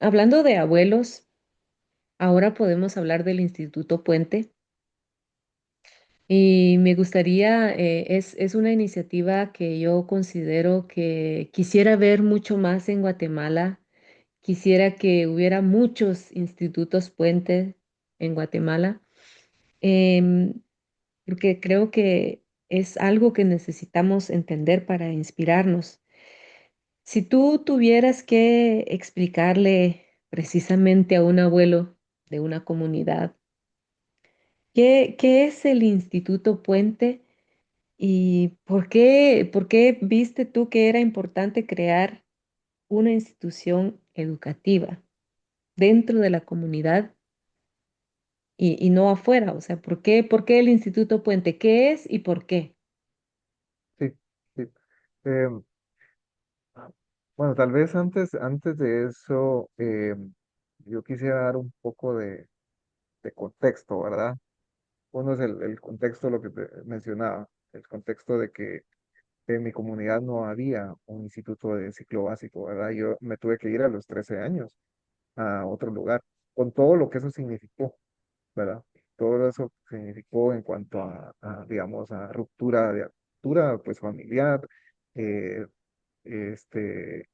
Hablando de abuelos, ahora podemos hablar del Instituto Puente y me gustaría, es una iniciativa que yo considero que quisiera ver mucho más en Guatemala. Quisiera que hubiera muchos institutos Puente en Guatemala, em, porque creo que es algo que necesitamos entender para inspirarnos. Si tú tuvieras que explicarle precisamente a un abuelo de una comunidad, ¿qué es el Instituto Puente y por qué viste tú que era importante crear una institución educativa dentro de la comunidad y no afuera? O sea, por qué el Instituto Puente? ¿Qué es y por qué? Sí, sí. Em, bueno, tal vez antes de eso, yo quisiera dar un poco de contexto, ¿verdad? Uno es el contexto, lo que te mencionaba, el contexto de que en mi comunidad no había un instituto de ciclo básico, ¿verdad? Yo me tuve que ir a los 13 años a otro lugar, con todo lo que eso significó, ¿verdad? Todo eso significó en cuanto digamos, a ruptura, pues, familiar, eh, este,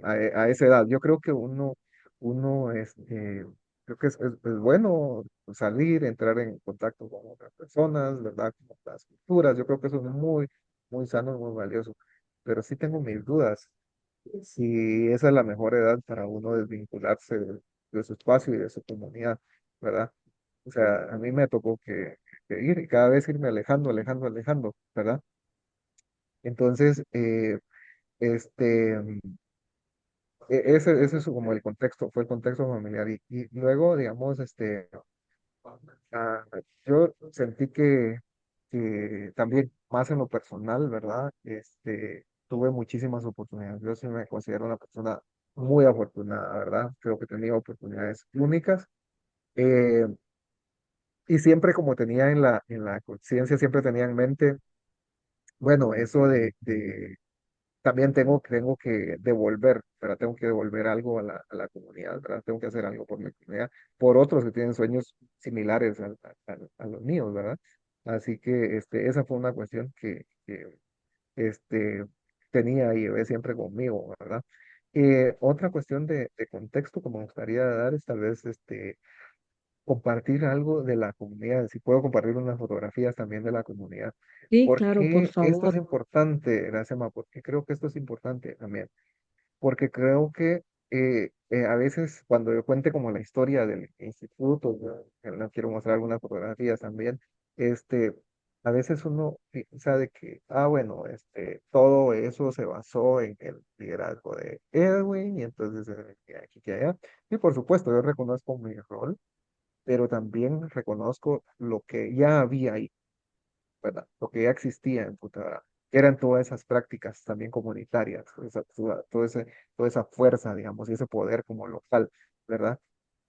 a esa edad. Yo creo que creo que es bueno salir, entrar en contacto con otras personas, ¿verdad? Con otras culturas. Yo creo que eso es muy sano, muy valioso. Pero sí tengo mis dudas si esa es la mejor edad para uno desvincularse de su espacio y de su comunidad, ¿verdad? O sea, a mí me tocó que ir y cada vez irme alejando, ¿verdad? Entonces, este, ese es como el contexto, fue el contexto familiar. Y luego, digamos, ah, yo sentí que también más en lo personal, ¿verdad? Tuve muchísimas oportunidades. Yo sí me considero una persona muy afortunada, ¿verdad? Creo que he tenido oportunidades únicas. eh, y siempre como tenía en la conciencia, siempre tenía en mente, bueno, eso también tengo que devolver, ¿verdad? Tengo que devolver algo a la comunidad, ¿verdad? Tengo que hacer algo por mi comunidad, por otros que tienen sueños similares a los míos, ¿verdad? Así que esa fue una cuestión que este, tenía y llevé siempre conmigo, ¿verdad? Otra cuestión de contexto que me gustaría dar es tal vez compartir algo de la comunidad, si puedo compartir unas fotografías también de la comunidad. Sí, ¿Por claro, por qué esto es favor. importante, Gracema? ¿Por qué creo que esto es importante también? Porque creo que a veces cuando yo cuente como la historia del instituto, yo no quiero mostrar algunas fotografías también, este, a veces uno piensa de que, bueno, todo eso se basó en el liderazgo de Edwin y entonces que aquí que allá. Y por supuesto, yo reconozco mi rol, pero también reconozco lo que ya había ahí, ¿verdad? Lo que ya existía en Putabra, que eran todas esas prácticas también comunitarias, toda esa fuerza, digamos, y ese poder como local, ¿verdad?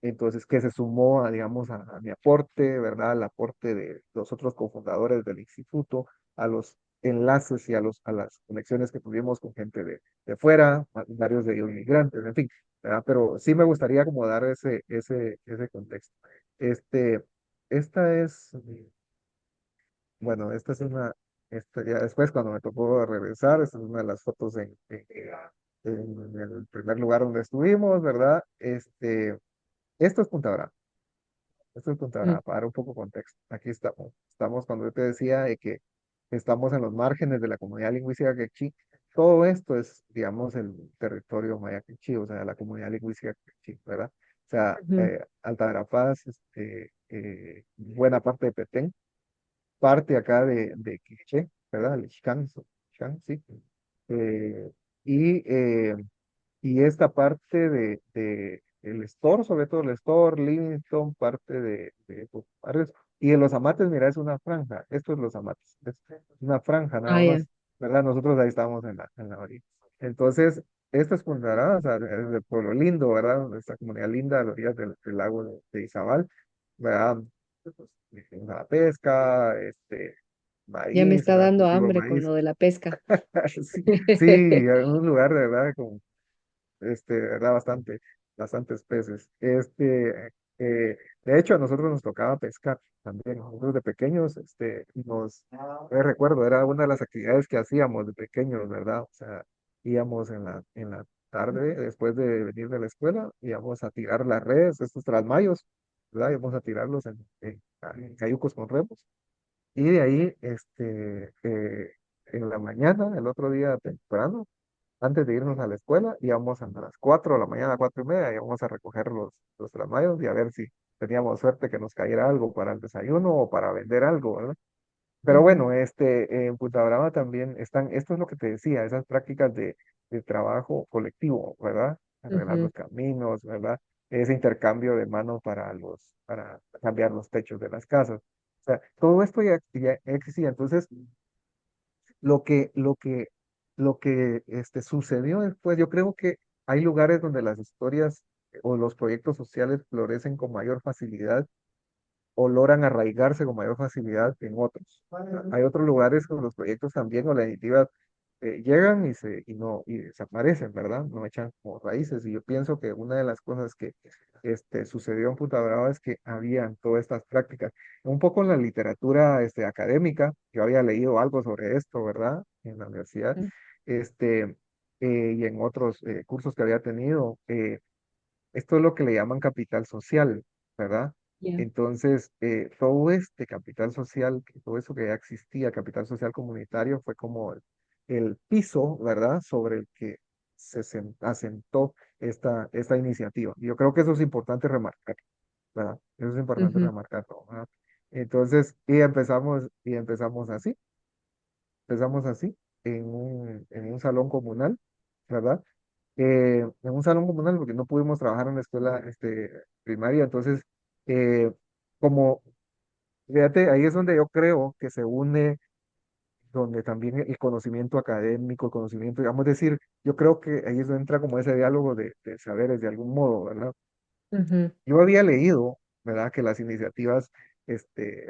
Entonces, que se sumó, digamos, a mi aporte, ¿verdad? Al aporte de los otros cofundadores del instituto, a los enlaces y a las conexiones que tuvimos con gente de fuera, varios de ellos migrantes, en fin, ¿verdad? Pero sí me gustaría como dar ese contexto. Este, esta es bueno, ya después cuando me tocó regresar, esta es una de las fotos en el primer lugar donde estuvimos, ¿verdad? Esto es Punta Brava, esto es Punta Mm, Brava, para dar un poco de contexto. Aquí estamos cuando yo te decía de que estamos en los márgenes de la comunidad lingüística quechí. Todo esto es, digamos, el territorio maya quechí, o sea, la comunidad lingüística quechí, ¿verdad? O sea, ujú. Alta Verapaz, buena parte de Petén, parte acá de Quiché, ¿verdad? El Ixcán, sí. Eh, y, eh, y esta parte de el Store, sobre todo el Store, Livingston, parte de pues, barrios. Y en los Amates, mira, es una franja. Esto es los Amates. Es una franja Ah, nada ya. más, ¿verdad? Nosotros ahí estamos en la orilla. Entonces, esto es Punta Arenas, o sea, es el pueblo lindo, ¿verdad? Esta comunidad linda a las orillas del lago de Izabal, ¿verdad? Pues, la pesca, Ya me maíz, está ¿verdad? dando Cultivo de hambre con maíz. lo de la pesca. Sí, sí, es un lugar de verdad, como, ¿verdad? Bastante. bastantes peces. De hecho, a nosotros nos tocaba pescar también. Nosotros de pequeños, recuerdo, era una de las actividades que hacíamos de pequeños, ¿verdad? O sea, íbamos en la tarde, después de venir de la escuela, íbamos a tirar las redes, estos trasmayos, ¿verdad? Íbamos a tirarlos en cayucos con remos. Y de ahí, en la mañana, el otro día temprano, antes de irnos a la escuela, íbamos a las 4 de la mañana, 4:30, íbamos a recoger los tramayos y a ver si teníamos suerte que nos cayera algo para el desayuno o para vender algo, ¿verdad? Pero Ujú, bueno, en Punta Brava también están, esto es lo que te decía, esas prácticas de trabajo colectivo, ¿verdad? Arreglar ujú, los caminos, ¿verdad? Ese intercambio de mano para cambiar los techos de las casas. O sea, todo esto ya existía. Entonces, lo que, lo que, lo que sucedió después, yo creo que hay lugares donde las historias o los proyectos sociales florecen con mayor facilidad o logran arraigarse con mayor facilidad en otros. Hay otros lugares donde los proyectos también o la iniciativa llegan y desaparecen, ¿verdad? No echan como raíces. Y yo pienso que una de las cosas que sucedió en Punta Brava es que habían todas estas prácticas. Un poco en la literatura académica, yo había leído algo sobre esto, ¿verdad? En la universidad, ujú. este, y en otros cursos que había tenido. Esto es lo que le llaman capital social, ¿verdad? Ya. Entonces, todo este capital social, todo eso que ya existía, capital social comunitario, fue como el piso, ¿verdad? Sobre el que asentó esta iniciativa. Y yo creo que eso es importante remarcar, ¿verdad? Eso es importante Ujú, remarcarlo, ¿verdad? Entonces, y empezamos así, en un salón comunal, ¿verdad? En un salón comunal porque no pudimos trabajar en la escuela primaria. Entonces, eh, como, fíjate, ahí es donde yo creo que se une, donde también el conocimiento académico, el conocimiento, digamos, decir, yo creo que ahí es donde entra como ese diálogo de saberes de algún modo, ¿verdad? ujú, Yo había leído, ¿verdad?, que las iniciativas,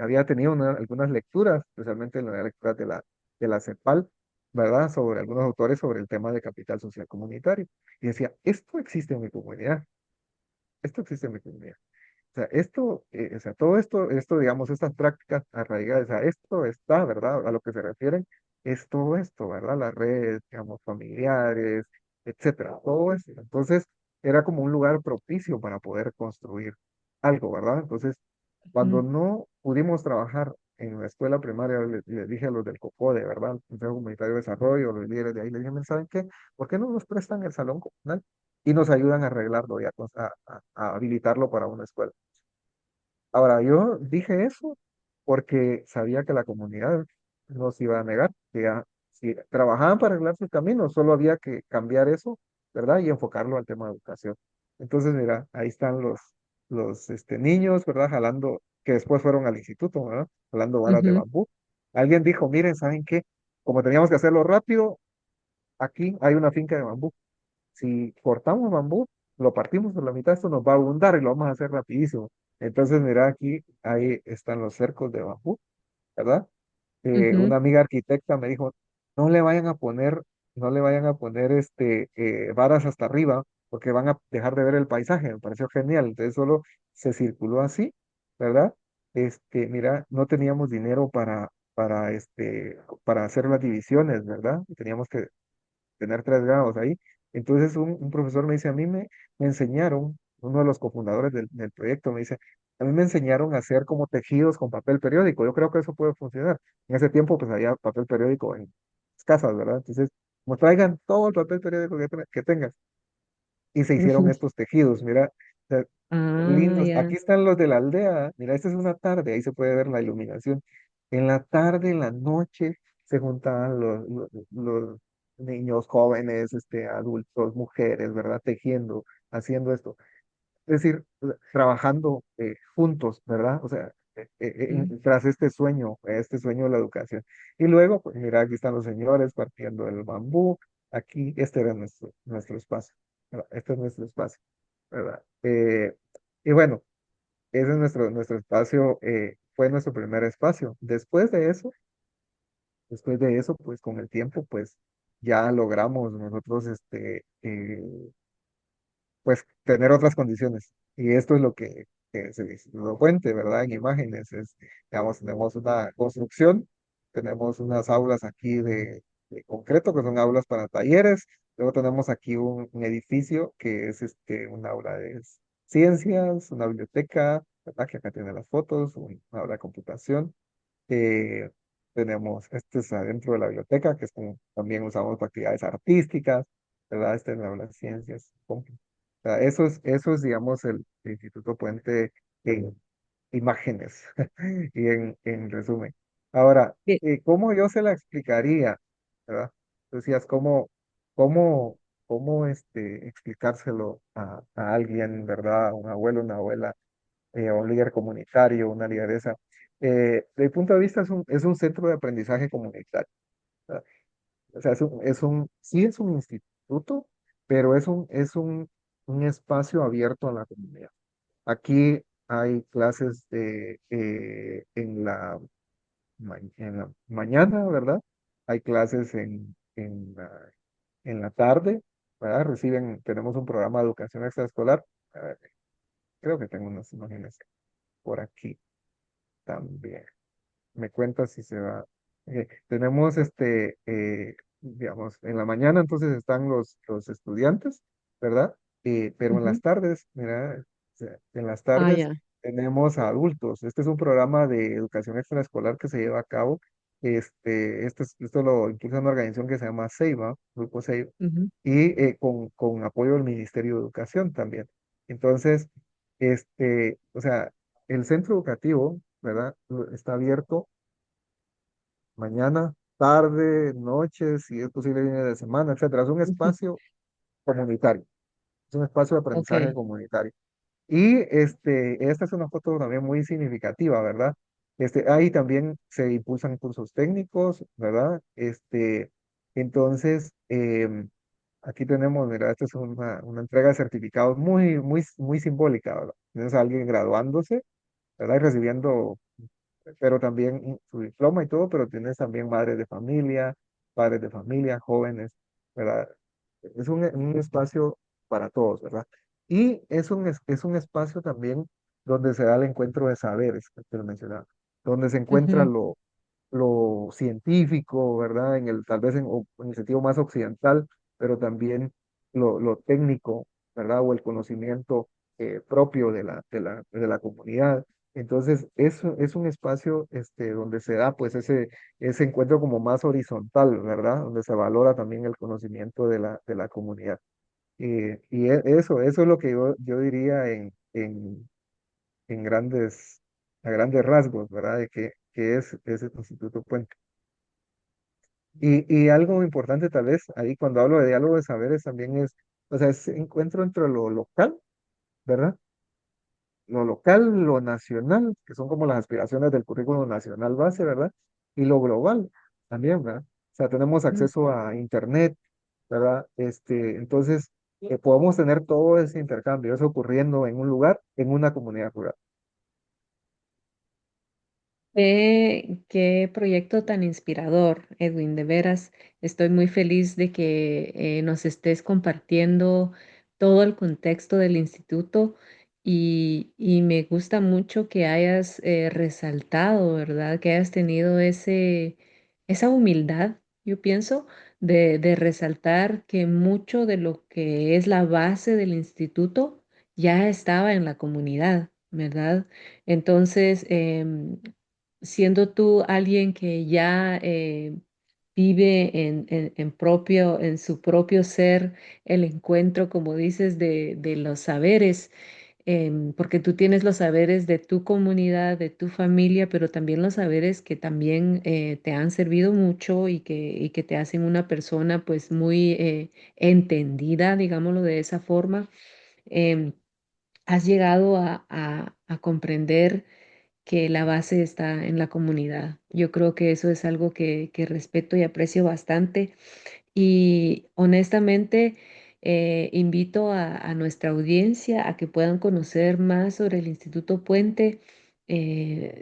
había tenido algunas lecturas, especialmente en la lectura de la CEPAL, ¿verdad?, sobre algunos autores sobre el tema de capital social comunitario. Y decía, esto existe en mi comunidad, esto existe en mi comunidad. O sea, o sea, todo esto, digamos, estas prácticas arraigadas, a esto está, ¿verdad? A lo que se refieren, es todo esto, ¿verdad? Las redes, digamos, familiares, etcétera, todo esto. Entonces, era como un lugar propicio para poder construir algo, ¿verdad? Entonces, cuando ujú, no pudimos trabajar en la escuela primaria, les dije a los del COPODE, ¿verdad? El Consejo Comunitario de Desarrollo, los líderes de ahí, les dije, ¿saben qué? ¿Por qué no nos prestan el salón comunal y nos ayudan a arreglarlo y a habilitarlo para una escuela? Ahora, yo dije eso porque sabía que la comunidad no se iba a negar, que si trabajaban para arreglar sus caminos, solo había que cambiar eso, ¿verdad? Y enfocarlo al tema de educación. Entonces, mira, ahí están los niños, ¿verdad? Jalando, que después fueron al instituto, ¿verdad? Jalando varas de ujú, bambú. Alguien dijo, miren, ¿saben qué? Como teníamos que hacerlo rápido, aquí hay una finca de bambú. Si cortamos bambú, lo partimos por la mitad, esto nos va a abundar y lo vamos a hacer rapidísimo. Entonces, mira, aquí, ahí están los cercos de bambú, ¿verdad? ujú, Una amiga arquitecta me dijo, no le vayan a poner, no le vayan a poner varas hasta arriba, porque van a dejar de ver el paisaje. Me pareció genial. Entonces solo se circuló así, ¿verdad? Mira, no teníamos dinero para hacer las divisiones, ¿verdad? Teníamos que tener 3 grados ahí. Entonces un profesor me dice, me enseñaron, uno de los cofundadores del proyecto me dice, a mí me enseñaron a hacer como tejidos con papel periódico. Yo creo que eso puede funcionar. En ese tiempo pues había papel periódico en las casas, ¿verdad? Entonces, como traigan todo el papel periódico que tengan. Y se hicieron ujú. estos tejidos, mira, o sea, Ah, lindos. ya. Aquí están los de la aldea. Mira, esta es una tarde, ahí se puede ver la iluminación. En la tarde, en la noche, se juntaban los niños, jóvenes, adultos, mujeres, ¿verdad? Tejiendo, haciendo esto. Es decir, trabajando juntos, ¿verdad? O sea, Mm, tras este sueño de la educación. Y luego, pues mira, aquí están los señores partiendo el bambú. Aquí, este era nuestro espacio, ¿verdad? Este es nuestro espacio, ¿verdad? Y bueno, ese es nuestro espacio, fue nuestro primer espacio. Después de eso, pues con el tiempo, pues ya logramos nosotros, pues tener otras condiciones. Y esto es lo que se dice, lo cuente, ¿verdad? En imágenes, es, digamos, tenemos una construcción, tenemos unas aulas aquí de concreto, que son aulas para talleres, luego tenemos aquí un edificio que es un aula de ciencias, una biblioteca, ¿verdad? Que acá tiene las fotos, una aula de computación. Eh, tenemos, este es adentro de la biblioteca, que es como también usamos para actividades artísticas, ¿verdad? Este es la aula de ciencias. O sea, eso es, digamos, el Instituto Puente en imágenes y en resumen. Ahora, Bien. ¿cómo yo se la explicaría? ¿Verdad? Tú decías, cómo, cómo explicárselo a alguien, ¿verdad? A un abuelo, una abuela, a un líder comunitario, una lideresa. Desde mi punto de vista es un centro de aprendizaje comunitario. ¿Verdad? O sea, sí es un instituto, pero un espacio abierto a la comunidad. Aquí hay clases en la mañana, ¿verdad? Hay clases en la tarde, ¿verdad? Tenemos un programa de educación extraescolar. A ver, creo que tengo unas imágenes por aquí también. Me cuenta si se va. Tenemos digamos, en la mañana entonces están los estudiantes, ¿verdad? Pero en las Ujú. tardes, mira, o sea, en las Ah, tardes ya. tenemos a adultos. Este es un programa de educación extraescolar que se lleva a cabo. Esto lo impulsa una organización que se llama CEIBA, Grupo CEIBA, Ujú, y con apoyo del Ministerio de Educación también. Entonces, o sea, el centro educativo, ¿verdad? Está abierto mañana, tarde, noche, si es posible, fines de semana, etcétera. Es un ujú. espacio comunitario, es un espacio de aprendizaje Ok. comunitario. Y esta es una foto también muy significativa, ¿verdad? Ahí también se impulsan cursos técnicos, ¿verdad? Entonces, aquí tenemos, mira, esta es una entrega de certificados muy simbólica, ¿verdad? Tienes a alguien graduándose, ¿verdad? Y recibiendo pero también su diploma y todo, pero tienes también madres de familia, padres de familia, jóvenes, ¿verdad? Es un espacio para todos, ¿verdad? Y es un espacio también donde se da el encuentro de saberes, que te lo mencionaba, donde se encuentra Ujú, lo científico, ¿verdad? Tal vez en el sentido más occidental, pero también lo técnico, ¿verdad? O el conocimiento propio de la comunidad. Entonces, es un espacio donde se da pues ese encuentro como más horizontal, ¿verdad? Donde se valora también el conocimiento de la comunidad. Eso es lo que yo diría en a grandes rasgos, ¿verdad? De que es ese Instituto Puente. Y algo importante tal vez ahí cuando hablo de diálogo de saberes también es, o sea, ese encuentro entre lo local, ¿verdad? Lo local, lo nacional, que son como las aspiraciones del currículo nacional base, ¿verdad? Y lo global también, ¿verdad? O sea, tenemos ujú. acceso a Internet, ¿verdad? Entonces, podemos tener todo ese intercambio, eso ocurriendo en un lugar, en una comunidad rural. Qué proyecto tan inspirador, Edwin. De veras, estoy muy feliz de que nos estés compartiendo todo el contexto del instituto y me gusta mucho que hayas resaltado, ¿verdad? Que hayas tenido esa humildad, yo pienso, de resaltar que mucho de lo que es la base del instituto ya estaba en la comunidad, ¿verdad? Entonces, siendo tú alguien que ya vive en su propio ser el encuentro, como dices, de los saberes, porque tú tienes los saberes de tu comunidad, de tu familia, pero también los saberes que también te han servido mucho y que te hacen una persona pues muy entendida, digámoslo de esa forma. em, Has llegado a comprender que la base está en la comunidad. Yo creo que eso es algo que respeto y aprecio bastante. Y honestamente, invito a nuestra audiencia a que puedan conocer más sobre el Instituto Puente.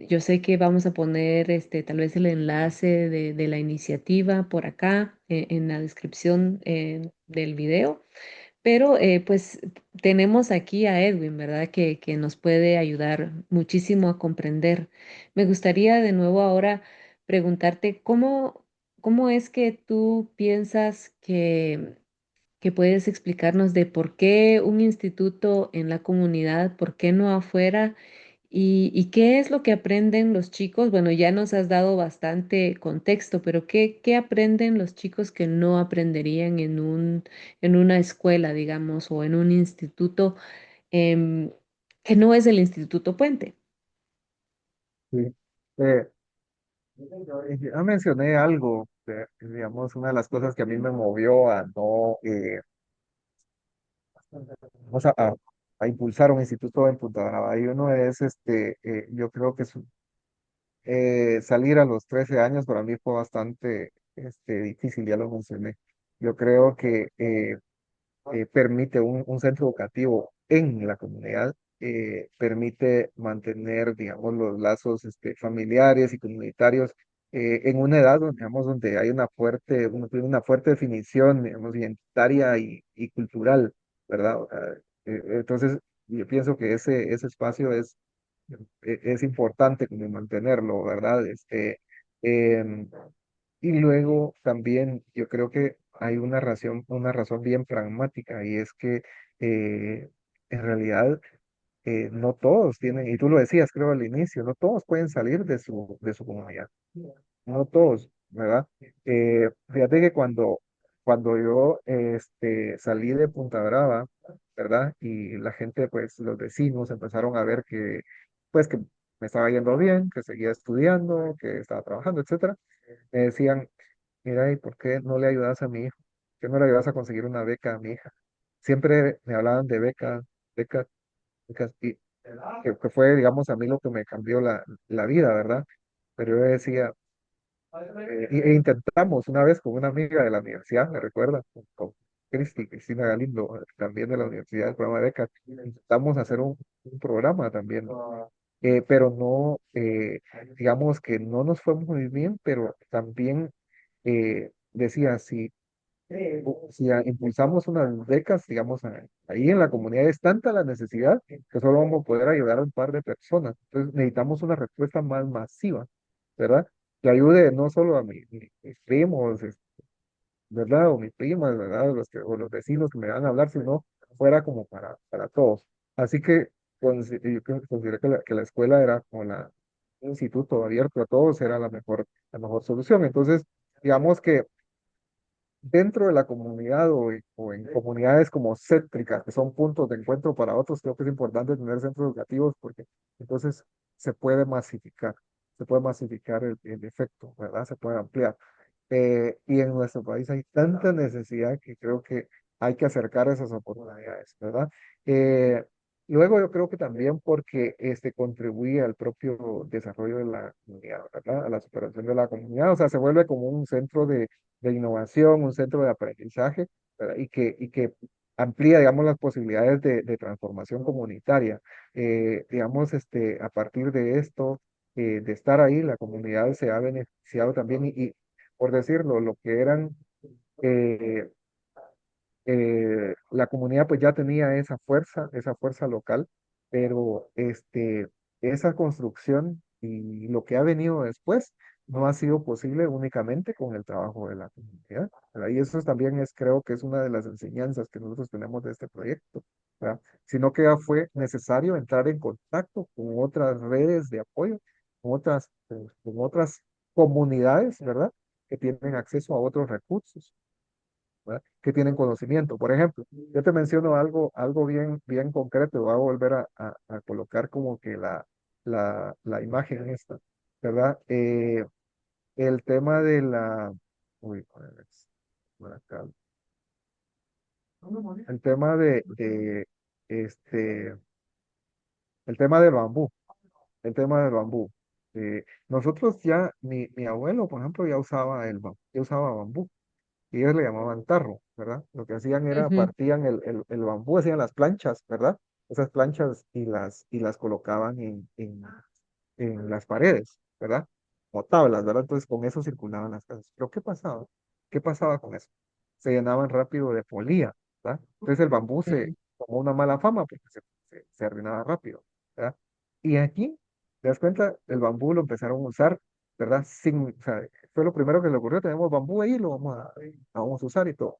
Yo sé que vamos a poner tal vez el enlace de la iniciativa por acá en la descripción del video, Pero pues tenemos aquí a Edwin, ¿verdad? Que nos puede ayudar muchísimo a comprender. Me gustaría de nuevo ahora preguntarte cómo es que tú piensas que puedes explicarnos de por qué un instituto en la comunidad, por qué no afuera, y qué es lo que aprenden los chicos. Bueno, ya nos has dado bastante contexto, pero ¿qué aprenden los chicos que no aprenderían en una escuela, digamos, o en un instituto em, que no es el Instituto Puente? Sí. Eh, ya mencioné algo, digamos, una de las cosas que a mí me movió a no, vamos a impulsar un instituto en Punta Brava. Y uno es, yo creo que salir a los 13 años para mí fue bastante difícil, ya lo mencioné. Yo creo que permite un centro educativo en la comunidad, permite mantener, digamos, los lazos familiares y comunitarios en una edad donde, digamos, donde hay uno tiene una fuerte definición, digamos, identitaria y cultural, ¿verdad? O sea, entonces, yo pienso que ese espacio es importante como mantenerlo, ¿verdad? Em, y luego también yo creo que hay una razón bien pragmática y es que en realidad no todos tienen, y tú lo decías creo al inicio, no todos pueden salir de su comunidad, no todos, ¿verdad? Fíjate que cuando yo salí de Punta Brava, ¿verdad? Y la gente, pues los vecinos empezaron a ver pues que me estaba yendo bien, que seguía estudiando, que estaba trabajando, etcétera, me decían, mira, ¿y por qué no le ayudas a mi hijo? ¿Por qué no le ayudas a conseguir una beca a mi hija? Siempre me hablaban de becas, becas, y que fue, digamos, a mí lo que me cambió la vida, ¿verdad? Pero yo decía, intentamos una vez con una amiga de la universidad, me recuerda, con Cristina Galindo, también de la universidad, del programa de becas, intentamos hacer un programa también, pero no, digamos que no nos fue muy bien, pero también decía, si impulsamos unas becas, digamos, ahí en la comunidad es tanta la necesidad que solo vamos a poder ayudar a un par de personas. Entonces necesitamos una respuesta más masiva, ¿verdad? Que ayude no solo a mis primos, ¿verdad? O mis primas, ¿verdad? O los vecinos que me van a hablar, sino fuera como para todos. Así que yo consideré que la escuela era como un instituto abierto a todos, era la mejor solución. Entonces, digamos que dentro de la comunidad o en comunidades como céntricas, que son puntos de encuentro para otros, creo que es importante tener centros educativos porque entonces se puede masificar, se puede masificar el efecto, ¿verdad? Se puede ampliar. Y en nuestro país hay tanta necesidad que creo que hay que acercar esas oportunidades, ¿verdad? Eh, Luego yo creo que también porque contribuye al propio desarrollo de la comunidad, ¿verdad? A la superación de la comunidad, o sea, se vuelve como un centro de innovación, un centro de aprendizaje, ¿verdad? Y que amplía, digamos, las posibilidades de transformación comunitaria. Digamos, a partir de esto, de estar ahí, la comunidad se ha beneficiado también y por decirlo, lo que eran eh, la comunidad pues ya tenía esa fuerza local, pero esa construcción y lo que ha venido después no ha sido posible únicamente con el trabajo de la comunidad, ¿verdad? Y eso también creo que es una de las enseñanzas que nosotros tenemos de este proyecto, ¿verdad? Sino que ya fue necesario entrar en contacto con otras redes de apoyo, con otras comunidades, ¿verdad? Que tienen acceso a otros recursos, ¿verdad? Que tienen conocimiento. Por ejemplo, yo te menciono algo bien concreto, voy a volver a colocar como que la imagen esta, ¿verdad? El tema de uy, a ver, por acá. El tema este, el tema del bambú, el tema del bambú. Nosotros ya, mi abuelo, por ejemplo, ya usaba bambú. Y ellos le llamaban tarro, ¿verdad? Lo que hacían era Ujú, partían el bambú, hacían las planchas, ¿verdad? Esas planchas y las colocaban en las paredes, ¿verdad? O tablas, ¿verdad? Entonces con eso circulaban las casas. Pero ¿qué pasaba? ¿Qué pasaba con eso? Se llenaban rápido de polía, ¿verdad? Entonces el bambú se Sí. tomó una mala fama porque se arruinaba rápido, ¿verdad? Y aquí, ¿te das cuenta? El bambú lo empezaron a usar, ¿verdad? O sea, fue lo primero que le ocurrió, tenemos bambú ahí, vamos a usar y todo.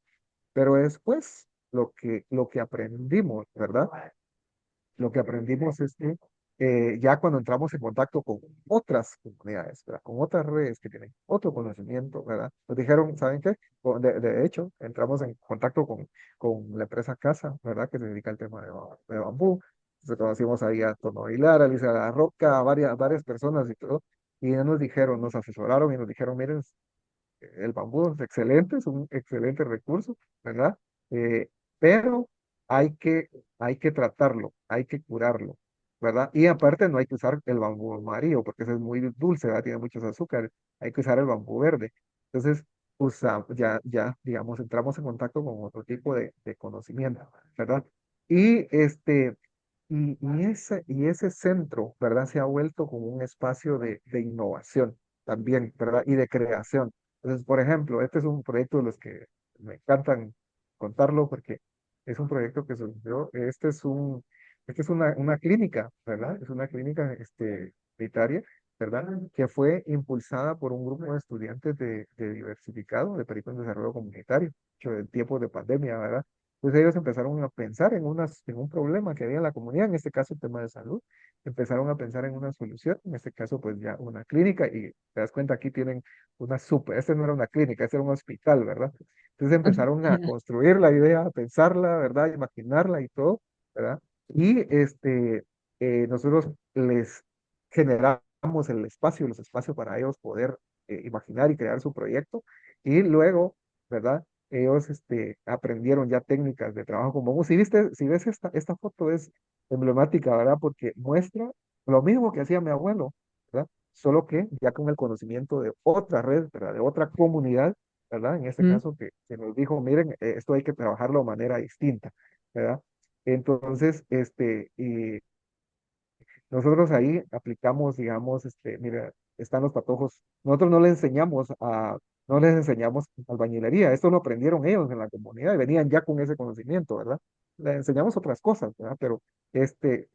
Pero después, lo que aprendimos, ¿verdad? Lo que aprendimos es que ya cuando entramos en contacto con otras comunidades, ¿verdad? Con otras redes que tienen otro conocimiento, ¿verdad? Nos dijeron, ¿saben qué? De hecho, entramos en contacto con la empresa Casa, ¿verdad? Que se dedica al tema de bambú. Entonces conocimos ahí a Tono Hilar, a Alicia La Roca, a varias personas y todo. Y ya nos dijeron, nos asesoraron y nos dijeron, miren, el bambú es excelente, es un excelente recurso, ¿verdad? Eh, pero hay que, hay que tratarlo, hay que curarlo, ¿verdad? Y aparte no hay que usar el bambú amarillo porque ese es muy dulce, ¿verdad? Tiene muchos azúcares, hay que usar el bambú verde. Entonces, digamos, entramos en contacto con otro tipo de conocimiento, ¿verdad? Y y ese centro, ¿verdad? Se ha vuelto como un espacio de innovación también, ¿verdad? Y de creación. Entonces, por ejemplo, este es un proyecto de los que me encantan contarlo porque es un proyecto que surgió, este es una clínica, ¿verdad? Es una clínica sanitaria, ¿verdad? Que fue impulsada por un grupo de estudiantes de diversificado, de Perico en Desarrollo Comunitario, hecho en tiempos de pandemia, ¿verdad? Entonces ellos empezaron a pensar en un problema que había en la comunidad, en este caso el tema de salud, empezaron a pensar en una solución, en este caso pues ya una clínica y te das cuenta aquí tienen este no era una clínica, este era un hospital, ¿verdad? Entonces empezaron a construir la idea, a pensarla, ¿verdad? Imaginarla y todo, ¿verdad? Y nosotros les generamos los espacios para ellos poder imaginar y crear su proyecto y luego, ¿verdad? Ellos aprendieron ya técnicas de trabajo con bambú. Si ves esta foto es emblemática, ¿verdad? Porque muestra lo mismo que hacía mi abuelo, ¿verdad? Solo que ya con el conocimiento de otra red, ¿verdad? De otra comunidad, ¿verdad? En este Ujú. caso que nos dijo, miren, esto hay que trabajarlo de manera distinta, ¿verdad? Entonces, nosotros ahí aplicamos, digamos, mira, están los patojos. Nosotros no les enseñamos albañilería. Esto lo aprendieron ellos en la comunidad y venían ya con ese conocimiento, ¿verdad? Les enseñamos otras cosas, ¿verdad? Pero,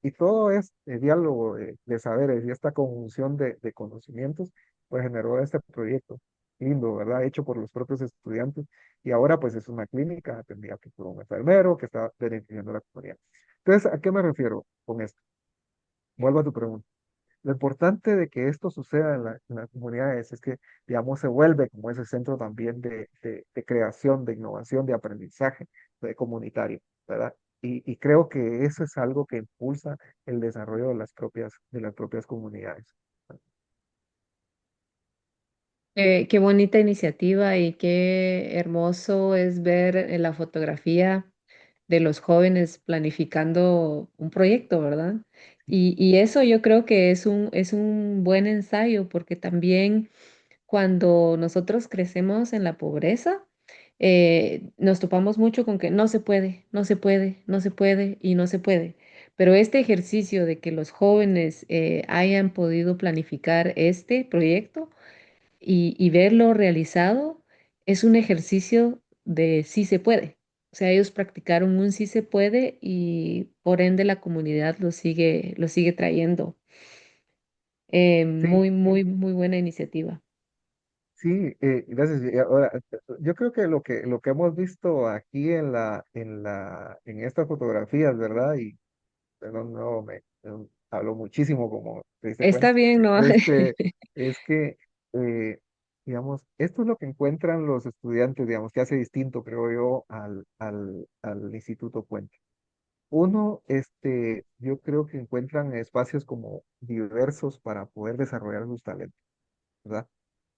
y todo es diálogo de saberes y esta conjunción de conocimientos, pues generó este proyecto lindo, ¿verdad? Hecho por los propios estudiantes y ahora pues es una clínica atendida por un enfermero que está beneficiando a la comunidad. Entonces, ¿a qué me refiero con esto? Vuelvo a tu pregunta. Lo importante de que esto suceda en las comunidades es que, digamos, se vuelve como ese centro también de creación, de innovación, de aprendizaje de comunitario, ¿verdad? Y creo que eso es algo que impulsa el desarrollo de las propias comunidades. Qué bonita iniciativa y qué hermoso es ver en la fotografía de los jóvenes planificando un proyecto, ¿verdad? Y eso yo creo que es un buen ensayo porque también cuando nosotros crecemos en la pobreza, nos topamos mucho con que no se puede, no se puede, no se puede y no se puede. Pero este ejercicio de que los jóvenes hayan podido planificar este proyecto, y verlo realizado es un ejercicio de sí se puede. O sea, ellos practicaron un sí se puede y por ende la comunidad lo sigue trayendo. Sí, Muy buena iniciativa. sí, gracias. Y ahora, yo creo que lo que hemos visto aquí en estas fotografías, ¿verdad? Y perdón, no, hablo muchísimo como te diste Está cuenta. bien, ¿no? Este, es que, eh, digamos, esto es lo que encuentran los estudiantes, digamos, que hace distinto, creo yo, al Instituto Puente. Uno, yo creo que encuentran espacios como diversos para poder desarrollar sus talentos, ¿verdad?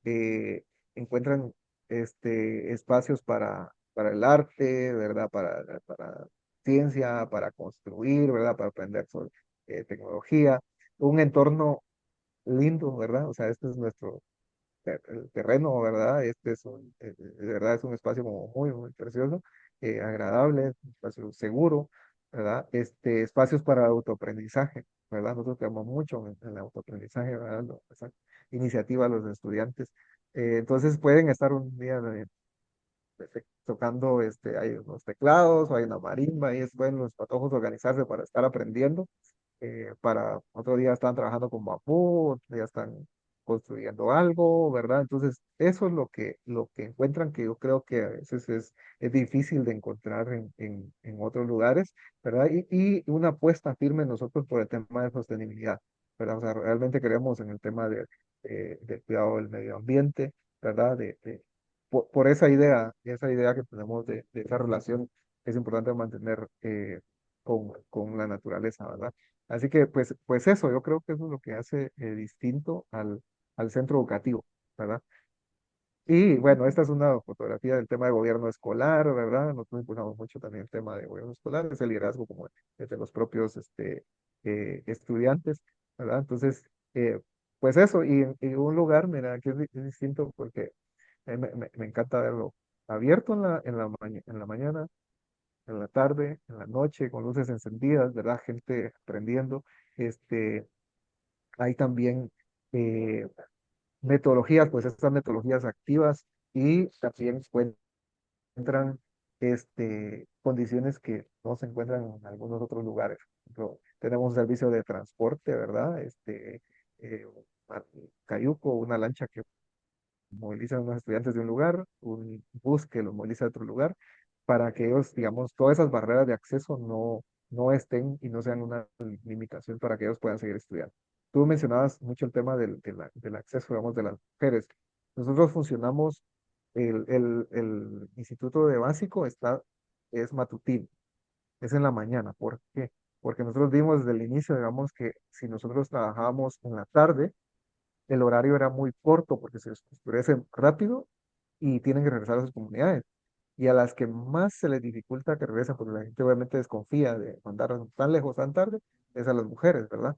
eh, Encuentran espacios para el arte, ¿verdad? Para ciencia, para construir, ¿verdad? Para aprender sobre tecnología, un entorno lindo, ¿verdad? O sea, este es nuestro el terreno, ¿verdad? De verdad es un espacio como muy precioso, agradable, un espacio seguro, ¿verdad? Espacios para autoaprendizaje, ¿verdad? Nosotros creemos mucho en el autoaprendizaje, ¿verdad? Esa iniciativa a los estudiantes. Entonces pueden estar un día tocando, hay unos teclados o hay una marimba y es bueno los patojos organizarse para estar aprendiendo. Para otro día están trabajando con bambú, otro día están construyendo algo, ¿verdad? Entonces, eso es lo que encuentran que yo creo que a veces es difícil de encontrar en otros lugares, ¿verdad? Y una apuesta firme nosotros por el tema de sostenibilidad, ¿verdad? O sea, realmente creemos en el tema del cuidado del medio ambiente, ¿verdad? Por esa idea que tenemos de esa relación que es importante mantener con la naturaleza, ¿verdad? Así que, pues eso, yo creo que eso es lo que hace distinto al centro educativo, ¿verdad? Y bueno, esta es una fotografía del tema de gobierno escolar, ¿verdad? Nosotros impulsamos mucho también el tema de gobierno escolar, ese liderazgo como de los propios estudiantes, ¿verdad? Entonces, pues eso, y un lugar, mira, que es distinto porque me encanta verlo abierto en la mañana, en la tarde, en la noche, con luces encendidas, ¿verdad? Gente aprendiendo. Este, hay también eh, metodologías, pues estas metodologías activas y también encuentran condiciones que no se encuentran en algunos otros lugares. Por ejemplo, tenemos un servicio de transporte, ¿verdad? Un cayuco, una lancha que moviliza a unos estudiantes de un lugar, un bus que los moviliza a otro lugar, para que ellos, digamos, todas esas barreras de acceso no estén y no sean una limitación para que ellos puedan seguir estudiando. Tú mencionabas mucho el tema del acceso, digamos, de las mujeres. Nosotros funcionamos, el instituto de básico es matutino, es en la mañana. ¿Por qué? Porque nosotros vimos desde el inicio, digamos, que si nosotros trabajábamos en la tarde, el horario era muy corto porque se oscurece rápido y tienen que regresar a sus comunidades. Y a las que más se les dificulta que regresen, porque la gente obviamente desconfía de mandar tan lejos tan tarde, es a las mujeres, ¿verdad?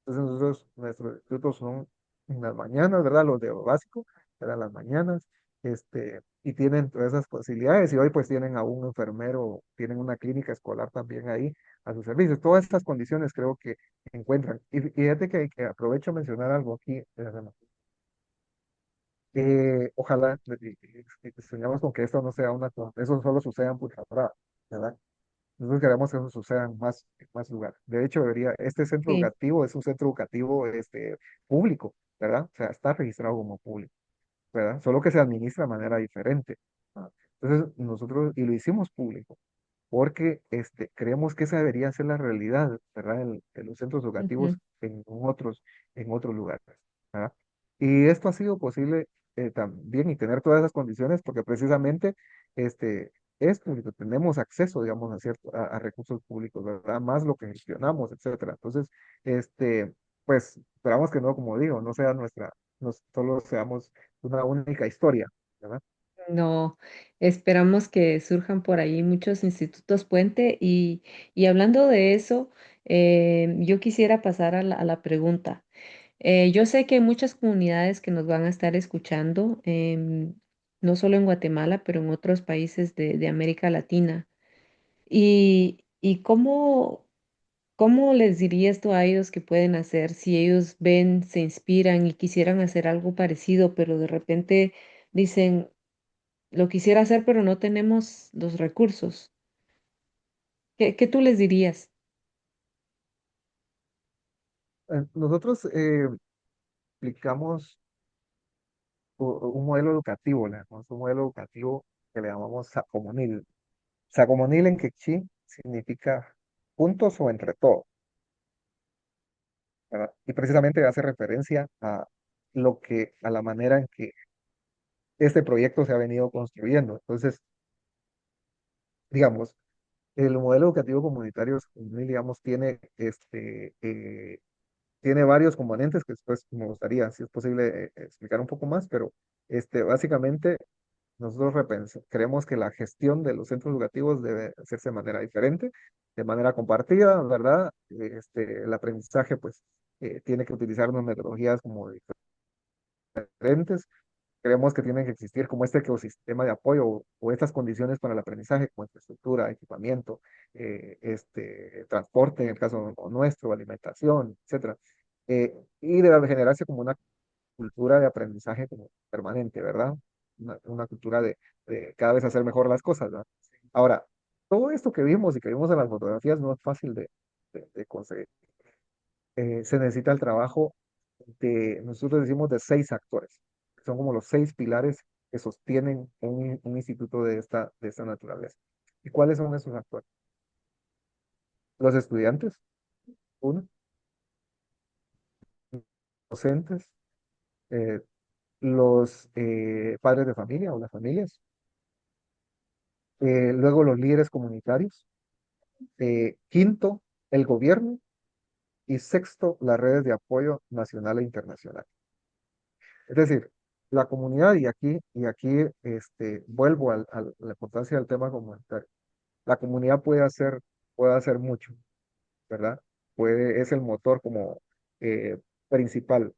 Entonces nuestros institutos son en las mañanas, ¿verdad? Los de básico, eran las mañanas, y tienen todas esas posibilidades. Y hoy pues tienen a un enfermero, tienen una clínica escolar también ahí a sus servicios. Todas estas condiciones creo que encuentran. Y fíjate que aprovecho a mencionar algo aquí, ojalá, soñamos con que esto no sea eso solo suceda en Putabra, ¿verdad? Nosotros queremos que eso suceda en más lugares. De hecho, este centro Sí. educativo es un centro educativo público, ¿verdad? O sea, está registrado como público, ¿verdad? Solo que se administra de manera diferente. ¿Ah? Entonces, nosotros, y lo hicimos público, porque creemos que esa debería ser la realidad, ¿verdad? En los centros educativos Ujú. en otros lugares, ¿verdad? Y esto ha sido posible también y tener todas esas condiciones porque precisamente este, es público, tenemos acceso, digamos, a recursos públicos, ¿verdad? Más lo que gestionamos, etcétera. Entonces, pues esperamos que no, como digo, no solo seamos una única historia, ¿verdad? No, esperamos que surjan por ahí muchos institutos puente y hablando de eso, yo quisiera pasar a la pregunta. Yo sé que hay muchas comunidades que nos van a estar escuchando, no solo en Guatemala, pero en otros países de América Latina. Y cómo les dirías tú a ellos que pueden hacer si ellos ven, se inspiran y quisieran hacer algo parecido, pero de repente dicen, lo quisiera hacer, pero no tenemos los recursos? ¿Qué tú les dirías? Nosotros aplicamos un modelo educativo, le llamamos un modelo educativo que le llamamos Sacomonil. Sacomonil en quechí significa juntos o entre todos, ¿verdad? Y precisamente hace referencia a la manera en que este proyecto se ha venido construyendo. Entonces, digamos, el modelo educativo comunitario, Sacomonil, digamos, tiene varios componentes que después me gustaría, si es posible, explicar un poco más, pero básicamente nosotros creemos que la gestión de los centros educativos debe hacerse de manera diferente, de manera compartida, ¿verdad? El aprendizaje, pues, tiene que utilizar unas metodologías como diferentes. Creemos que tienen que existir como este ecosistema de apoyo o estas condiciones para el aprendizaje, como infraestructura, equipamiento, transporte, en el caso nuestro, alimentación, etcétera. Y debe generarse como una cultura de aprendizaje como permanente, ¿verdad? Una cultura cada vez hacer mejor las cosas, ¿verdad? Ahora, todo esto que vimos y que vimos en las fotografías no es fácil de conseguir. Se necesita el trabajo nosotros decimos de 6 actores, que son como los 6 pilares que sostienen un instituto de esta naturaleza. ¿Y cuáles son esos actores? Los estudiantes, uno, docentes, eh, los padres de familia o las familias, luego los líderes comunitarios, quinto, el gobierno y sexto, las redes de apoyo nacional e internacional. Es decir, la comunidad, y aquí vuelvo a la importancia del tema comunitario. La comunidad puede hacer mucho, ¿verdad? Es el motor como eh, principal,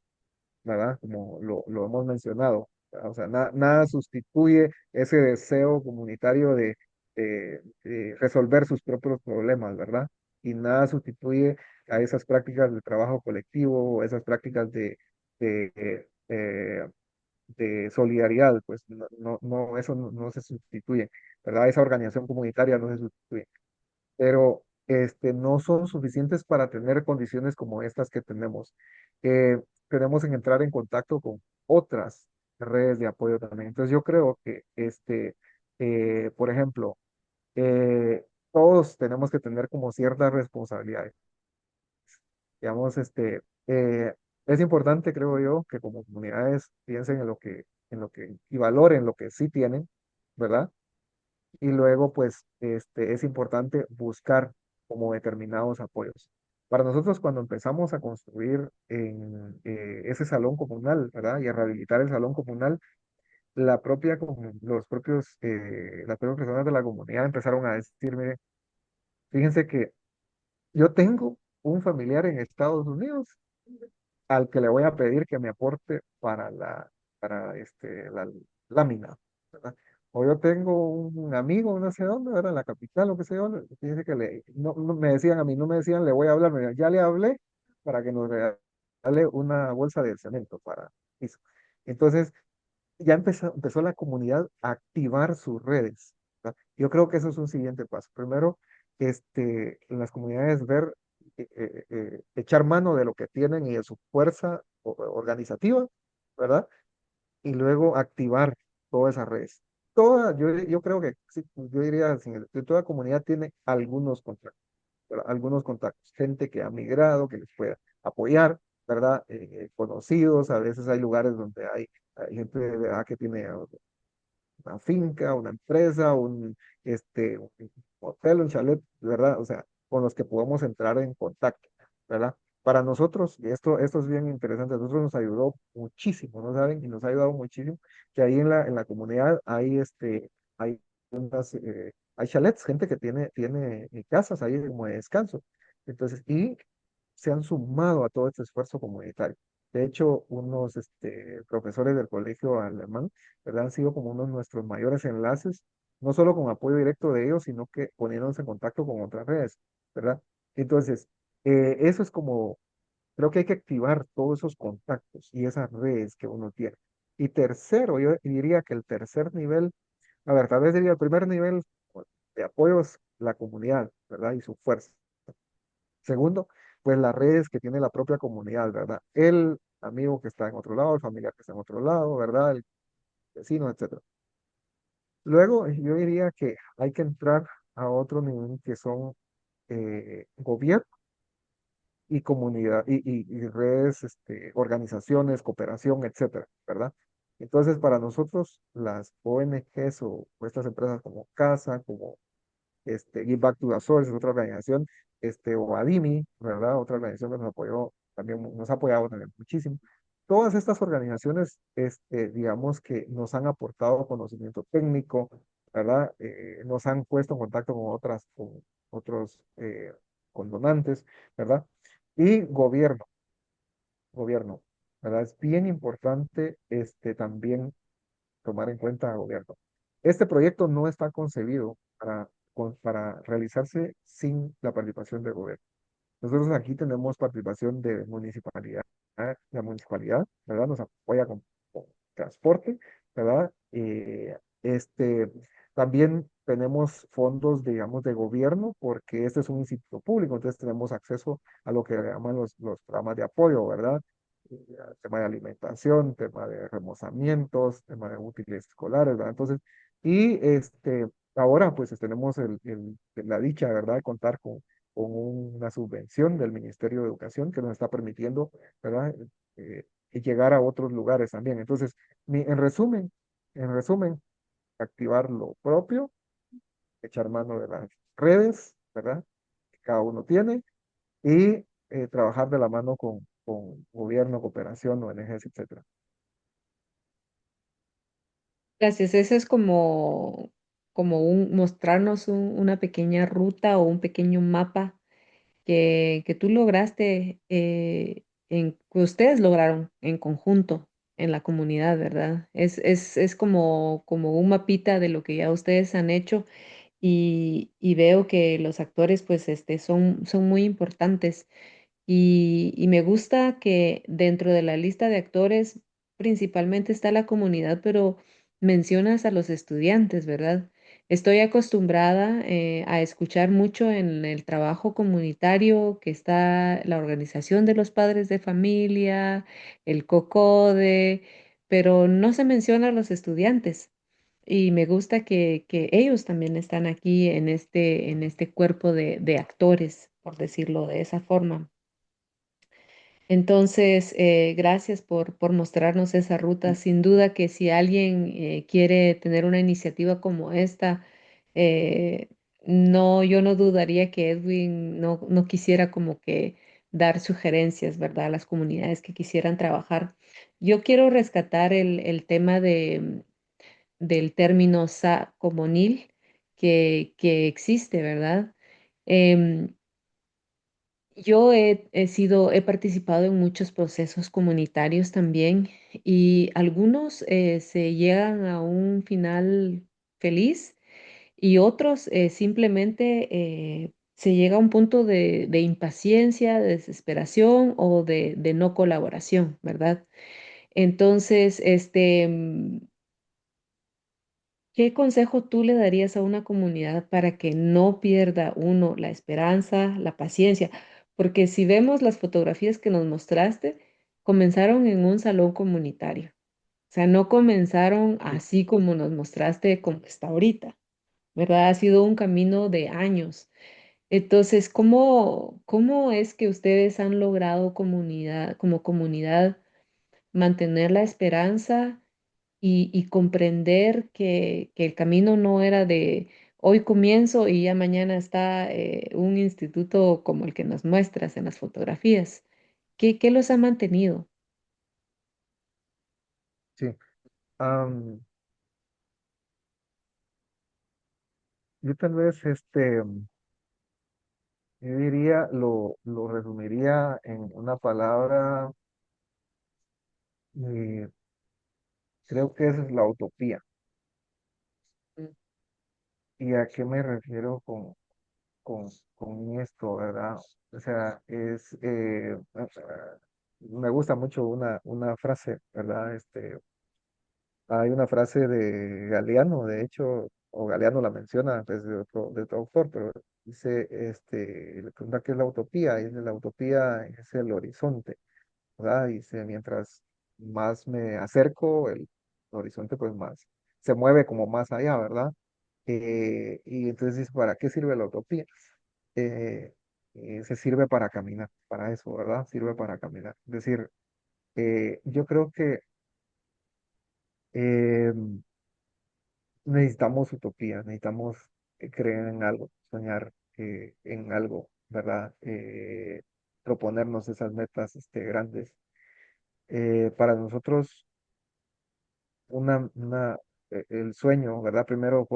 ¿verdad? Como lo hemos mencionado, ¿verdad? O sea, nada sustituye ese deseo comunitario de resolver sus propios problemas, ¿verdad? Y nada sustituye a esas prácticas de trabajo colectivo, esas prácticas de solidaridad, pues eso no se sustituye, ¿verdad? Esa organización comunitaria no se sustituye, pero no son suficientes para tener condiciones como estas que tenemos. Tenemos que entrar en contacto con otras redes de apoyo también. Entonces yo creo que, por ejemplo, todos tenemos que tener como ciertas responsabilidades. Digamos, es importante, creo yo, que como comunidades piensen y valoren lo que sí tienen, ¿verdad? Y luego, pues, es importante buscar como determinados apoyos. Para nosotros, cuando empezamos a construir ese salón comunal, ¿verdad? Y a rehabilitar el salón comunal, las propias personas de la comunidad empezaron a decirme, fíjense que yo tengo un familiar en Estados Unidos al que le voy a pedir que me aporte para la lámina, ¿verdad? O yo tengo un amigo, no sé dónde, ¿verdad? En la capital, lo que sé yo, fíjese que no me decían a mí, no me decían, le voy a hablar, me decían, ya le hablé para que nos regale una bolsa de cemento para piso. Entonces, ya empezó la comunidad a activar sus redes, ¿verdad? Yo creo que eso es un siguiente paso. Primero, en las comunidades ver, echar mano de lo que tienen y de su fuerza organizativa, ¿verdad? Y luego activar todas esas redes. Yo creo que sí, yo diría, que toda comunidad tiene algunos contactos, ¿verdad? Algunos contactos, gente que ha migrado, que les pueda apoyar, ¿verdad? Conocidos, a veces hay lugares donde hay gente de verdad que tiene una finca, una empresa, un hotel, un chalet, ¿verdad? O sea, con los que podemos entrar en contacto, ¿verdad? Para nosotros, y esto es bien interesante, a nosotros nos ayudó muchísimo, ¿no saben? Y nos ha ayudado muchísimo que ahí en la comunidad hay hay chalets, gente que tiene casas ahí como de descanso. Entonces, y se han sumado a todo este esfuerzo comunitario. De hecho, unos profesores del colegio alemán, ¿verdad? Han sido como uno de nuestros mayores enlaces, no solo con apoyo directo de ellos, sino que poniéndonos en contacto con otras redes, ¿verdad? Entonces, eso es como, creo que hay que activar todos esos contactos y esas redes que uno tiene. Y tercero, yo diría que el tercer nivel, a ver, tal vez diría el primer nivel de apoyo es la comunidad, ¿verdad? Y su fuerza. Segundo, pues las redes que tiene la propia comunidad, ¿verdad? El amigo que está en otro lado, el familiar que está en otro lado, ¿verdad? El vecino, etcétera. Luego, yo diría que hay que entrar a otro nivel que son gobierno y comunidad y redes, organizaciones, cooperación, etcétera, ¿verdad? Entonces, para nosotros, las ONGs o estas empresas como CASA, como Give Back to the Source, es otra organización, o ADIMI, ¿verdad? Otra organización que nos apoyó, también nos ha apoyado también muchísimo. Todas estas organizaciones, digamos que nos han aportado conocimiento técnico, ¿verdad? Nos han puesto en contacto con otros con donantes, ¿verdad? Y gobierno, ¿verdad? Es bien importante también tomar en cuenta al gobierno. Este proyecto no está concebido para realizarse sin la participación del gobierno. Nosotros aquí tenemos participación de municipalidad, la municipalidad, ¿verdad? Nos apoya con transporte, ¿verdad? Este, también tenemos fondos, digamos, de gobierno, porque este es un instituto público, entonces tenemos acceso a lo que llaman los programas de apoyo, ¿verdad? Tema de alimentación, tema de remozamientos, tema de útiles escolares, ¿verdad? Entonces, y ahora pues tenemos la dicha, ¿verdad?, de contar con una subvención del Ministerio de Educación que nos está permitiendo, ¿verdad?, llegar a otros lugares también. Entonces, en resumen, activar lo propio, echar mano de las redes, ¿verdad?, que cada uno tiene, y trabajar de la mano con gobierno, cooperación, ONGs, etcétera. Gracias. Eso es como mostrarnos una pequeña ruta o un pequeño mapa que tú lograste, que ustedes lograron en conjunto en la comunidad, ¿verdad? Es como un mapita de lo que ya ustedes han hecho y veo que los actores pues son muy importantes. Y me gusta que dentro de la lista de actores principalmente está la comunidad, pero mencionas a los estudiantes, ¿verdad? Estoy acostumbrada a escuchar mucho en el trabajo comunitario que está la organización de los padres de familia, el COCODE, pero no se menciona a los estudiantes. Y me gusta que ellos también están aquí en este cuerpo de actores, por decirlo de esa forma. Entonces, gracias por mostrarnos esa ruta. Sin duda que si alguien quiere tener una iniciativa como esta, eh, no, yo no dudaría que Edwin no quisiera como que dar sugerencias, ¿verdad? A las comunidades que quisieran trabajar. Yo quiero rescatar el tema del término comunil que existe, ¿verdad? Em, yo he participado en muchos procesos comunitarios también y algunos se llegan a un final feliz y otros simplemente se llega a un punto de impaciencia, de desesperación o de no colaboración, ¿verdad? Entonces, ¿qué consejo tú le darías a una comunidad para que no pierda uno la esperanza, la paciencia? Porque si vemos las fotografías que nos mostraste, comenzaron en un salón comunitario. O sea, no comenzaron Sí, así como nos mostraste como está ahorita, ¿verdad? Ha sido un camino de años. Entonces, ¿cómo es que ustedes han logrado como comunidad mantener la esperanza y comprender que el camino no era de hoy comienzo y ya mañana está un instituto como el que nos muestras en las fotografías? ¿Qué los ha mantenido? sí. Am, yo tal vez yo diría, lo resumiría en una palabra, eh, creo que esa es la utopía. Mm. ¿Y a qué me refiero con, con esto, verdad? O sea, me gusta mucho una frase, ¿verdad? Hay una frase de Galeano, de hecho, o Galeano la menciona de otro autor, pero dice, le pregunta qué es la utopía, y dice, la utopía es el horizonte, ¿verdad? Dice, mientras más me acerco, el horizonte pues más se mueve como más allá, ¿verdad? Y entonces dice, ¿para qué sirve la utopía? Eh, Se sirve para caminar, para eso, ¿verdad? Sirve para caminar. Es decir, yo creo que eh, necesitamos utopía, necesitamos creer en algo, soñar en algo, ¿verdad? Proponernos esas metas grandes. Para nosotros, el sueño, ¿verdad? Primero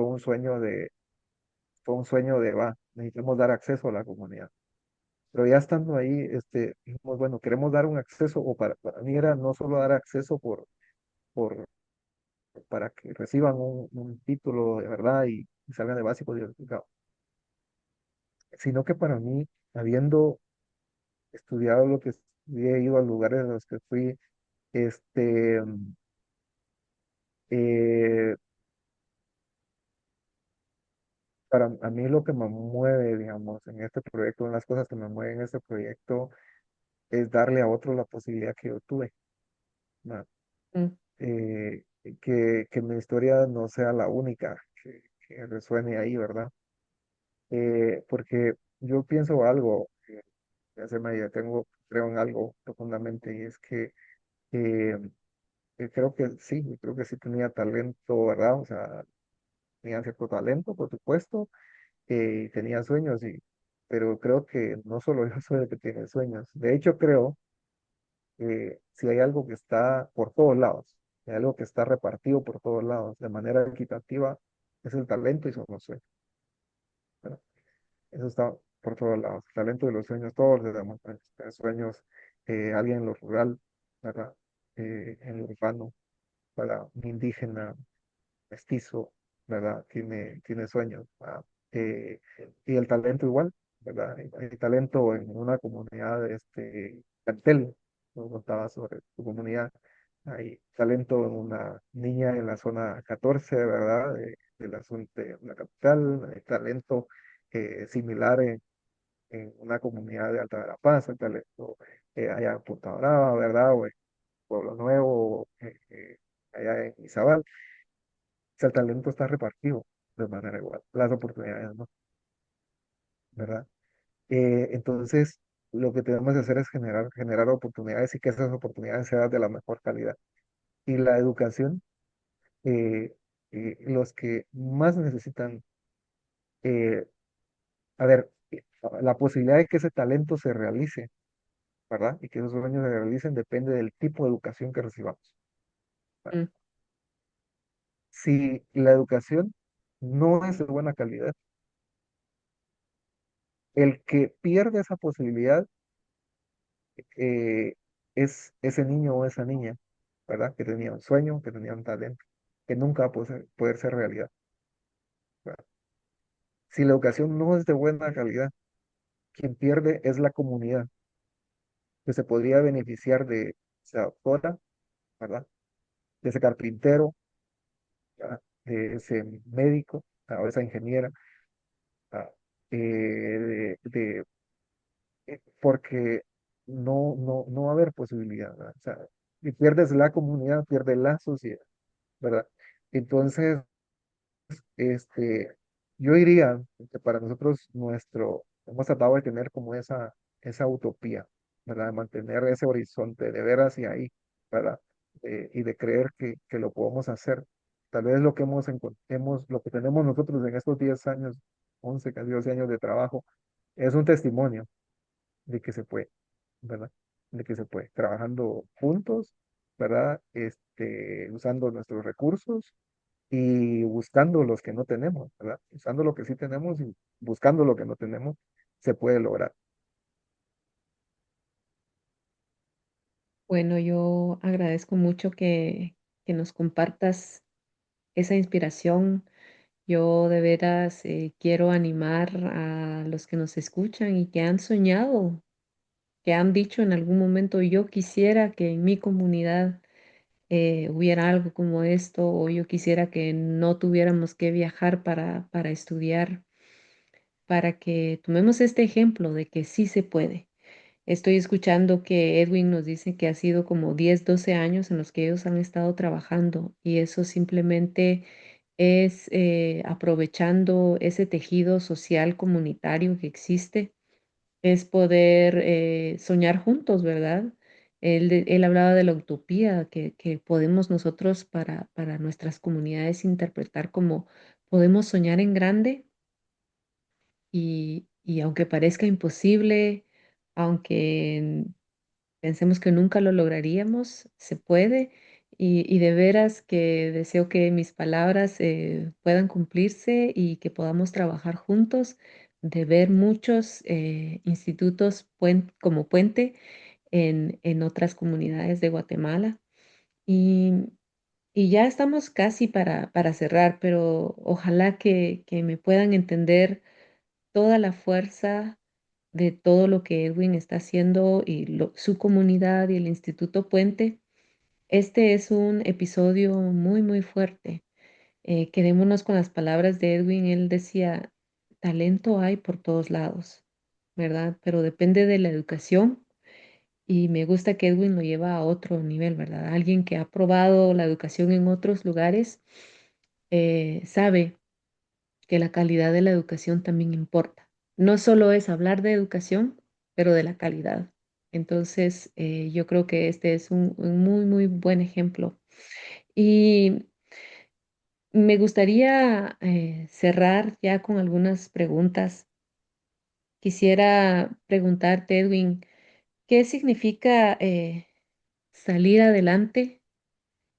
va, necesitamos dar acceso a la comunidad. Pero ya estando ahí, dijimos, bueno, queremos dar un acceso, o para mí era no solo dar acceso por, para que reciban un título de verdad y salgan de básico diversificado, sino que para mí, habiendo estudiado lo que estudié, ido a lugares a los que fui, este, eh, para a mí lo que me mueve, digamos, en este proyecto, una de las cosas que me mueven en este proyecto es darle a otros la posibilidad que yo tuve, ¿no? Mm, Que mi historia no sea la única que resuene ahí, ¿verdad? Porque yo pienso algo, ya tengo, creo en algo profundamente, y es que eh, creo que sí tenía talento, ¿verdad? O sea, tenía cierto talento, por supuesto, tenía sueños, pero creo que no solo yo soy el que tiene sueños. De hecho, creo que si hay algo que está por todos lados, hay algo que está repartido por todos lados de manera equitativa, es el talento y son los sueños, ¿verdad? Eso está por todos lados. El talento y los sueños, todos tenemos sueños, alguien en lo rural, ¿verdad? En lo urbano, para un indígena, mestizo, ¿verdad? Tiene sueños, ¿verdad? Eh, y el talento igual, ¿verdad? Hay talento en una comunidad, cartel, nos contaba sobre tu comunidad. Hay talento en una niña en la zona 14, ¿verdad? De la capital. Hay talento similar en una comunidad de Alta Verapaz. Hay talento allá en Punta Brava, ¿verdad? O en Pueblo Nuevo, allá en Izabal. Sea, el talento está repartido de manera igual, las oportunidades, ¿no? ¿Verdad? Entonces, lo que tenemos que hacer es generar oportunidades y que esas oportunidades sean de la mejor calidad. Y la educación, eh, los que más necesitan, eh, a ver, la posibilidad de que ese talento se realice, ¿verdad? Y que esos sueños se realicen depende del tipo de educación que recibamos. ¿Verdad? mm, Si la educación no es de buena calidad, el que pierde esa posibilidad es ese niño o esa niña, ¿verdad? Que tenía un sueño, que tenía un talento, que nunca va a poder ser realidad, ¿verdad? Si la educación no es de buena calidad, quien pierde es la comunidad, que se podría beneficiar de esa doctora, ¿verdad? De ese carpintero, ¿verdad? De ese médico, o esa ingeniera, ¿verdad? Porque no va a haber posibilidad, ¿verdad? O sea, si pierdes la comunidad, pierdes la sociedad, ¿verdad? Entonces, Este, yo diría que para nosotros hemos tratado de tener como esa utopía, ¿verdad? De mantener ese horizonte, de ver hacia ahí, ¿verdad? Y de creer que lo podemos hacer. Tal vez lo que tenemos nosotros en estos 10 años, 11 casi 12 años de trabajo, es un testimonio de que se puede, ¿verdad? De que se puede, trabajando juntos, ¿verdad? Usando nuestros recursos y buscando los que no tenemos, ¿verdad? Usando lo que sí tenemos y buscando lo que no tenemos, se puede lograr. Bueno, yo agradezco mucho que nos compartas esa inspiración. Yo de veras quiero animar a los que nos escuchan y que han soñado, que han dicho en algún momento, yo quisiera que en mi comunidad hubiera algo como esto, o yo quisiera que no tuviéramos que viajar para estudiar, para que tomemos este ejemplo de que sí se puede. Estoy escuchando que Edwin nos dice que ha sido como 10, 12 años en los que ellos han estado trabajando y eso simplemente es aprovechando ese tejido social comunitario que existe, es poder soñar juntos, ¿verdad? Él hablaba de la utopía que podemos nosotros para nuestras comunidades interpretar como podemos soñar en grande y aunque parezca imposible, aunque pensemos que nunca lo lograríamos, se puede. Y de veras que deseo que mis palabras puedan cumplirse y que podamos trabajar juntos, de ver muchos institutos como puente en otras comunidades de Guatemala. Y, y ya estamos casi para cerrar, pero ojalá que me puedan entender toda la fuerza de todo lo que Edwin está haciendo y su comunidad y el Instituto Puente. Este es un episodio muy, muy fuerte. Quedémonos con las palabras de Edwin. Él decía, talento hay por todos lados, ¿verdad? Pero depende de la educación y me gusta que Edwin lo lleva a otro nivel, ¿verdad? Alguien que ha probado la educación en otros lugares sabe que la calidad de la educación también importa. No solo es hablar de educación, pero de la calidad. Entonces, yo creo que este es un muy, muy buen ejemplo. Y me gustaría cerrar ya con algunas preguntas. Quisiera preguntarte, Edwin, ¿qué significa salir adelante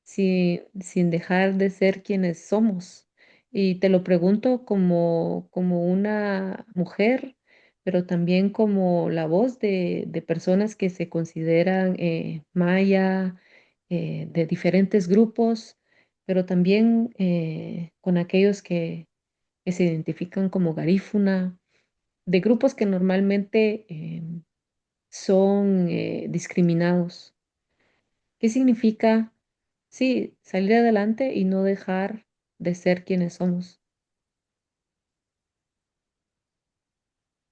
sin dejar de ser quienes somos? Y te lo pregunto como una mujer, pero también como la voz de personas que se consideran maya, de diferentes grupos, pero también con aquellos que se identifican como garífuna, de grupos que normalmente son discriminados. ¿Qué significa, sí, salir adelante y no dejar de ser quienes somos?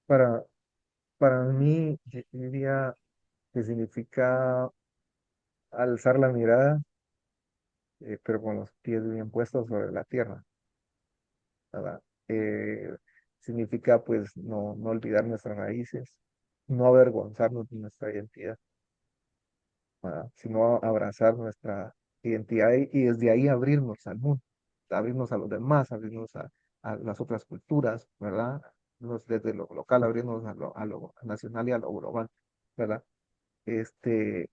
Para, para mí, yo diría que significa alzar la mirada, pero con los pies bien puestos sobre la tierra, ¿verdad? Eh, Significa pues no olvidar nuestras raíces, no avergonzarnos de nuestra identidad, ¿verdad? Sino abrazar nuestra identidad y desde ahí abrirnos al mundo, abrirnos a los demás, abrirnos a las otras culturas, ¿verdad? Desde lo local, abrirnos a lo nacional y a lo global, ¿verdad? Este,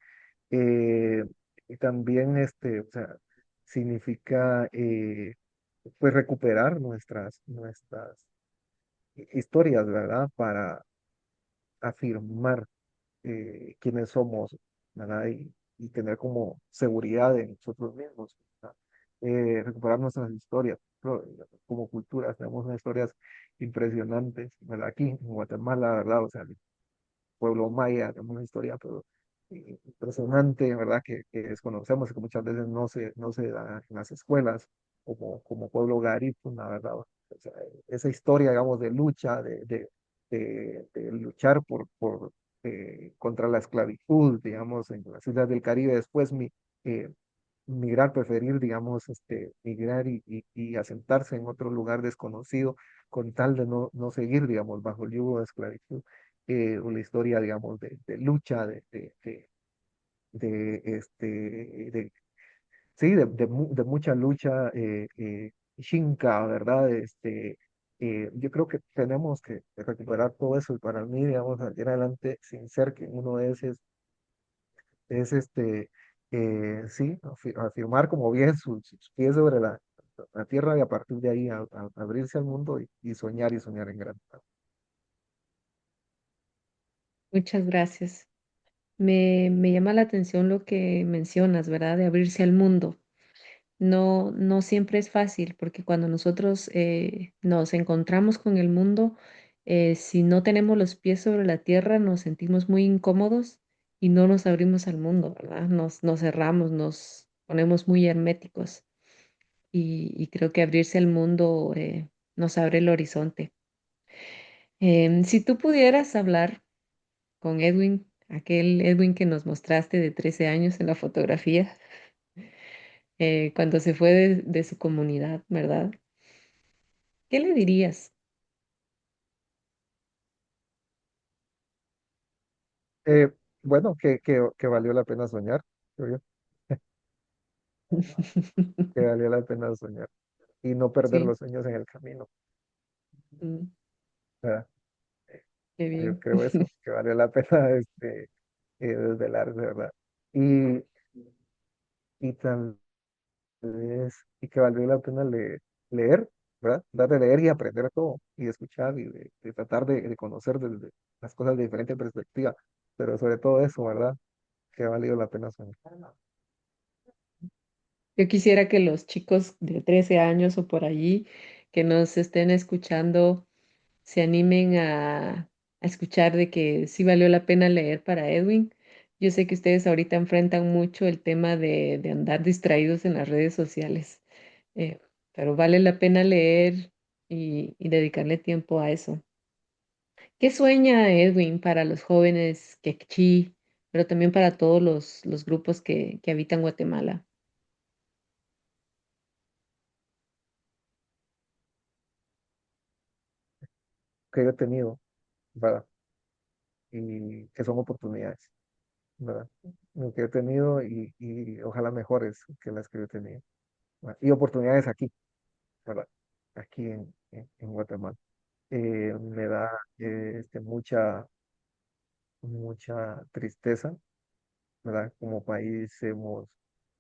eh, y también, o sea, significa, pues, recuperar nuestras historias, ¿verdad? Para afirmar quiénes somos, ¿verdad? Y tener como seguridad en nosotros mismos, ¿verdad? Recuperar nuestras historias. Como cultura tenemos unas historias impresionantes, ¿verdad? Aquí en Guatemala, ¿verdad? O sea, pueblo maya, tenemos una historia pero impresionante, ¿verdad? Que desconocemos y que muchas veces no se da en las escuelas como pueblo garífuna, ¿verdad? O sea, esa historia, digamos, de lucha, de luchar contra la esclavitud, digamos, en las islas del Caribe, después eh, migrar, preferir, digamos, migrar y asentarse en otro lugar desconocido con tal de no seguir, digamos, bajo el yugo de esclavitud. Una historia, digamos, de lucha, de, este, de, sí, de mucha lucha xinca, ¿verdad? Yo creo que tenemos que recuperar todo eso y para mí, digamos, salir adelante sin ser que uno es sí, afirmar como bien sus pies sobre la tierra y a partir de ahí abrirse al mundo y soñar en grande. Muchas gracias. Me llama la atención lo que mencionas, ¿verdad? De abrirse al mundo. No, no siempre es fácil porque cuando nosotros nos encontramos con el mundo, si no tenemos los pies sobre la tierra, nos sentimos muy incómodos y no nos abrimos al mundo, ¿verdad? Nos cerramos, nos ponemos muy herméticos y creo que abrirse al mundo nos abre el horizonte. Si tú pudieras hablar con Edwin, aquel Edwin que nos mostraste de 13 años en la fotografía, cuando se fue de su comunidad, ¿verdad? ¿Qué le dirías? Eh, bueno, que valió la pena soñar, creo yo, que valió la pena soñar y no perder Sí, los sueños en el camino. mm, ¿Verdad? qué Yo bien. creo eso, que valió la pena desvelarse, ¿verdad? Y, y tal y que valió la pena leer, ¿verdad? Dar de leer y aprender todo, y escuchar, y de tratar de conocer desde las cosas de diferente perspectiva, pero sobre todo eso, ¿verdad? Que ha valido la pena soñar. Yo quisiera que los chicos de 13 años o por allí que nos estén escuchando se animen a escuchar de que sí valió la pena leer para Edwin. Yo sé que ustedes ahorita enfrentan mucho el tema de andar distraídos en las redes sociales, eh, pero vale la pena leer y dedicarle tiempo a eso. ¿Qué sueña Edwin para los jóvenes quechí, pero también para todos los grupos que habitan Guatemala? que yo he tenido, ¿verdad? Y que son oportunidades, ¿verdad? Lo que he tenido y ojalá mejores que las que yo he tenido, ¿verdad? Y oportunidades aquí, ¿verdad? Aquí en Guatemala. Me da mucha tristeza, ¿verdad? Como país hemos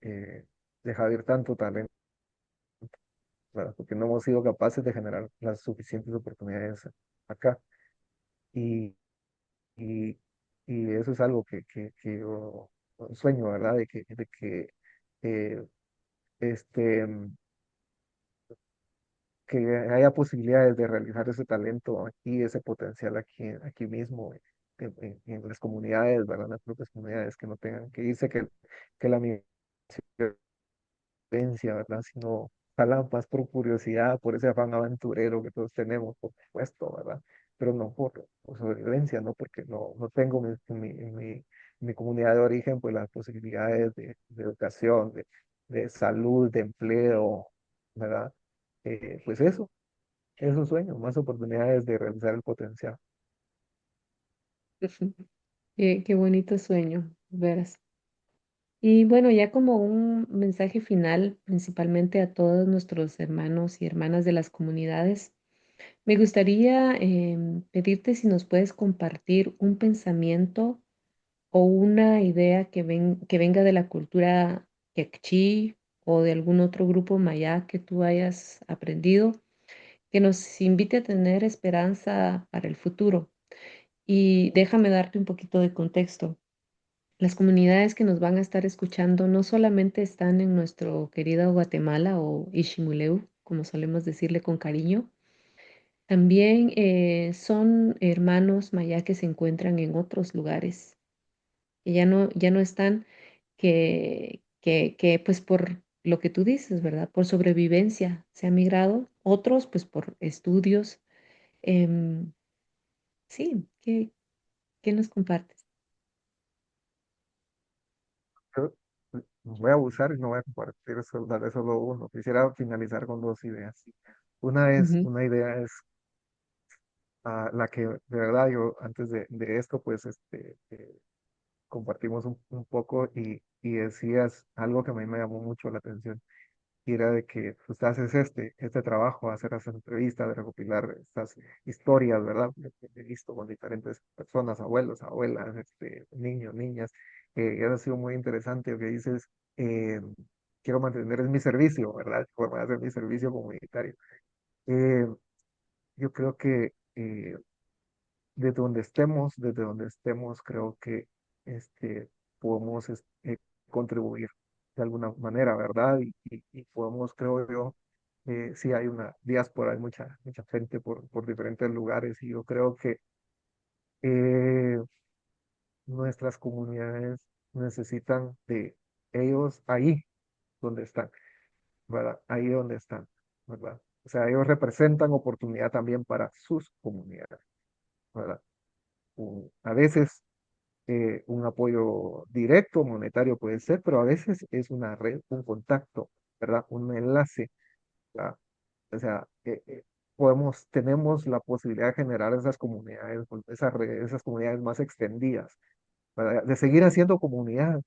eh, dejado ir tanto talento, ¿verdad? Porque no hemos sido capaces de generar las suficientes oportunidades acá. Y, y, y eso es algo que yo sueño, ¿verdad? De que eh, este, que haya posibilidades de realizar ese talento aquí, ese potencial aquí mismo, en las comunidades, ¿verdad? En las propias comunidades, que no tengan que irse, que la migración violencia, ¿verdad? Sino ojalá más por curiosidad, por ese afán aventurero que todos tenemos, por supuesto, ¿verdad? Pero no por sobrevivencia, ¿no? Porque no tengo en mi comunidad de origen, pues las posibilidades de educación, de salud, de empleo, ¿verdad? Pues eso es un sueño, más oportunidades de realizar el potencial. Qué bonito sueño, veras. Y bueno, ya como un mensaje final, principalmente a todos nuestros hermanos y hermanas de las comunidades, me gustaría pedirte si nos puedes compartir un pensamiento o una idea que venga de la cultura quechí o de algún otro grupo maya que tú hayas aprendido, que nos invite a tener esperanza para el futuro. Y déjame darte un poquito de contexto. Las comunidades que nos van a estar escuchando no solamente están en nuestro querido Guatemala o Ishimuleu, como solemos decirle con cariño, también son hermanos maya que se encuentran en otros lugares, que ya no están, que pues por lo que tú dices, ¿verdad? Por sobrevivencia se ha migrado, otros pues por estudios. Em, sí, ¿qué nos compartes? Yo voy a abusar y no voy a compartir daré solo uno. Quisiera finalizar con dos ideas. Ujú, Una idea es la que de verdad yo antes de esto pues compartimos un poco y decías algo que a mí me llamó mucho la atención y era de que usted haces este trabajo, hacer esas entrevistas, de recopilar estas historias, ¿verdad? Que he visto con diferentes personas, abuelos, abuelas, niños, niñas, y ha sido muy interesante lo que dices, eh, quiero mantener es mi servicio, ¿verdad? Forma de hacer mi servicio comunitario. Eh, yo creo que desde donde estemos, creo que podemos contribuir de alguna manera, ¿verdad? Y podemos, creo yo, sí hay una diáspora, hay mucha gente por diferentes lugares y yo creo que eh, nuestras comunidades necesitan de ellos ahí donde están, ¿verdad? Ahí donde están, ¿verdad? O sea, ellos representan oportunidad también para sus comunidades, ¿verdad? A veces un apoyo directo, monetario puede ser, pero a veces es una red, un contacto, ¿verdad? Un enlace, ¿verdad? O sea, tenemos la posibilidad de generar esas comunidades, esas redes, esas comunidades más extendidas, ¿verdad? De seguir haciendo comunidad,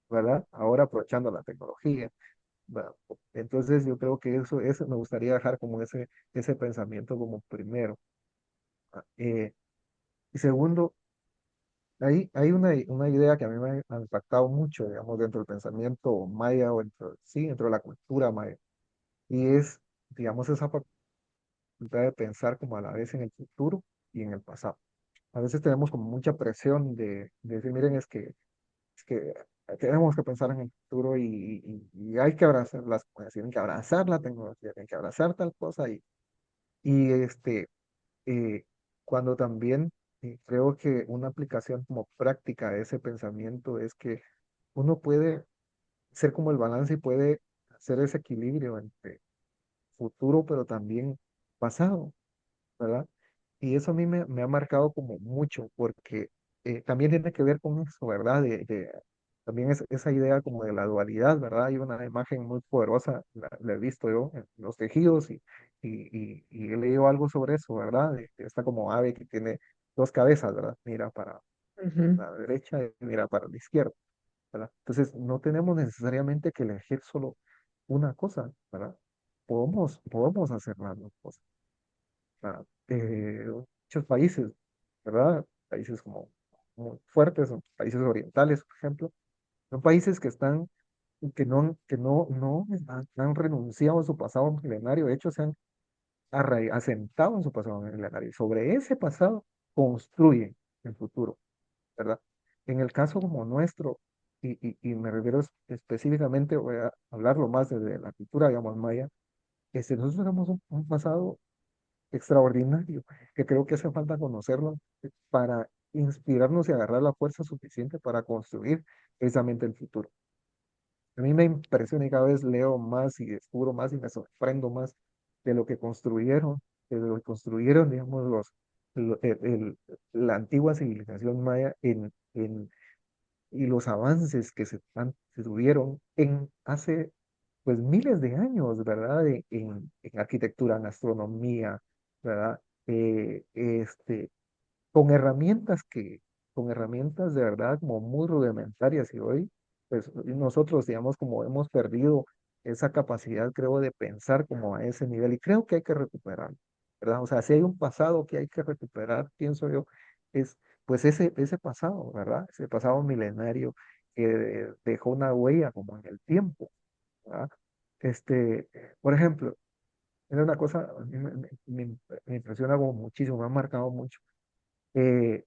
¿verdad? Ahora aprovechando la tecnología, ¿verdad? Entonces yo creo que eso me gustaría dejar como ese pensamiento como primero. Y segundo, hay una idea que a mí me ha impactado mucho, digamos, dentro del pensamiento maya o sí, dentro de la cultura maya, y es, digamos, esa facultad de pensar como a la vez en el futuro y en el pasado. A veces tenemos como mucha presión de decir, miren, es que tenemos que pensar en el futuro y hay que abrazar las cosas, tienen que abrazar la tecnología, tienen que abrazar tal cosa y eh, cuando también creo que una aplicación como práctica de ese pensamiento es que uno puede ser como el balance y puede hacer ese equilibrio entre futuro, pero también pasado, ¿verdad? Y eso a mí me ha marcado como mucho, porque también tiene que ver con eso, ¿verdad? También es esa idea como de la dualidad, ¿verdad? Hay una imagen muy poderosa, la he visto yo en los tejidos y he leído algo sobre eso, ¿verdad? De esta como ave que tiene dos cabezas, ¿verdad? Mira para Ujú, la derecha y mira para la izquierda, ¿verdad? Entonces, no tenemos necesariamente que elegir solo una cosa, ¿verdad? Podemos hacer las dos cosas. Muchos países, ¿verdad? Países como muy fuertes, o países orientales, por ejemplo, son países que están, que no han renunciado a su pasado milenario, de hecho se han asentado en su pasado milenario, y sobre ese pasado construyen el futuro, ¿verdad? En el caso como nuestro, y me refiero específicamente, voy a hablarlo más desde la cultura, digamos, maya, nosotros tenemos un pasado extraordinario, que creo que hace falta conocerlo para inspirarnos y agarrar la fuerza suficiente para construir precisamente el futuro. A mí me impresiona y cada vez leo más y descubro más y me sorprendo más de lo que construyeron, digamos, la antigua civilización maya y los avances que se tuvieron en hace pues miles de años, ¿verdad? En arquitectura, en astronomía, ¿verdad? Con herramientas con herramientas de verdad como muy rudimentarias y hoy, pues nosotros, digamos, como hemos perdido esa capacidad, creo, de pensar como a ese nivel y creo que hay que recuperar, ¿verdad? O sea, si hay un pasado que hay que recuperar, pienso yo, es pues ese pasado, ¿verdad? Ese pasado milenario que dejó una huella como en el tiempo, ¿verdad? Este, por ejemplo, es una cosa, a mí me impresiona como muchísimo, me ha marcado mucho. eh,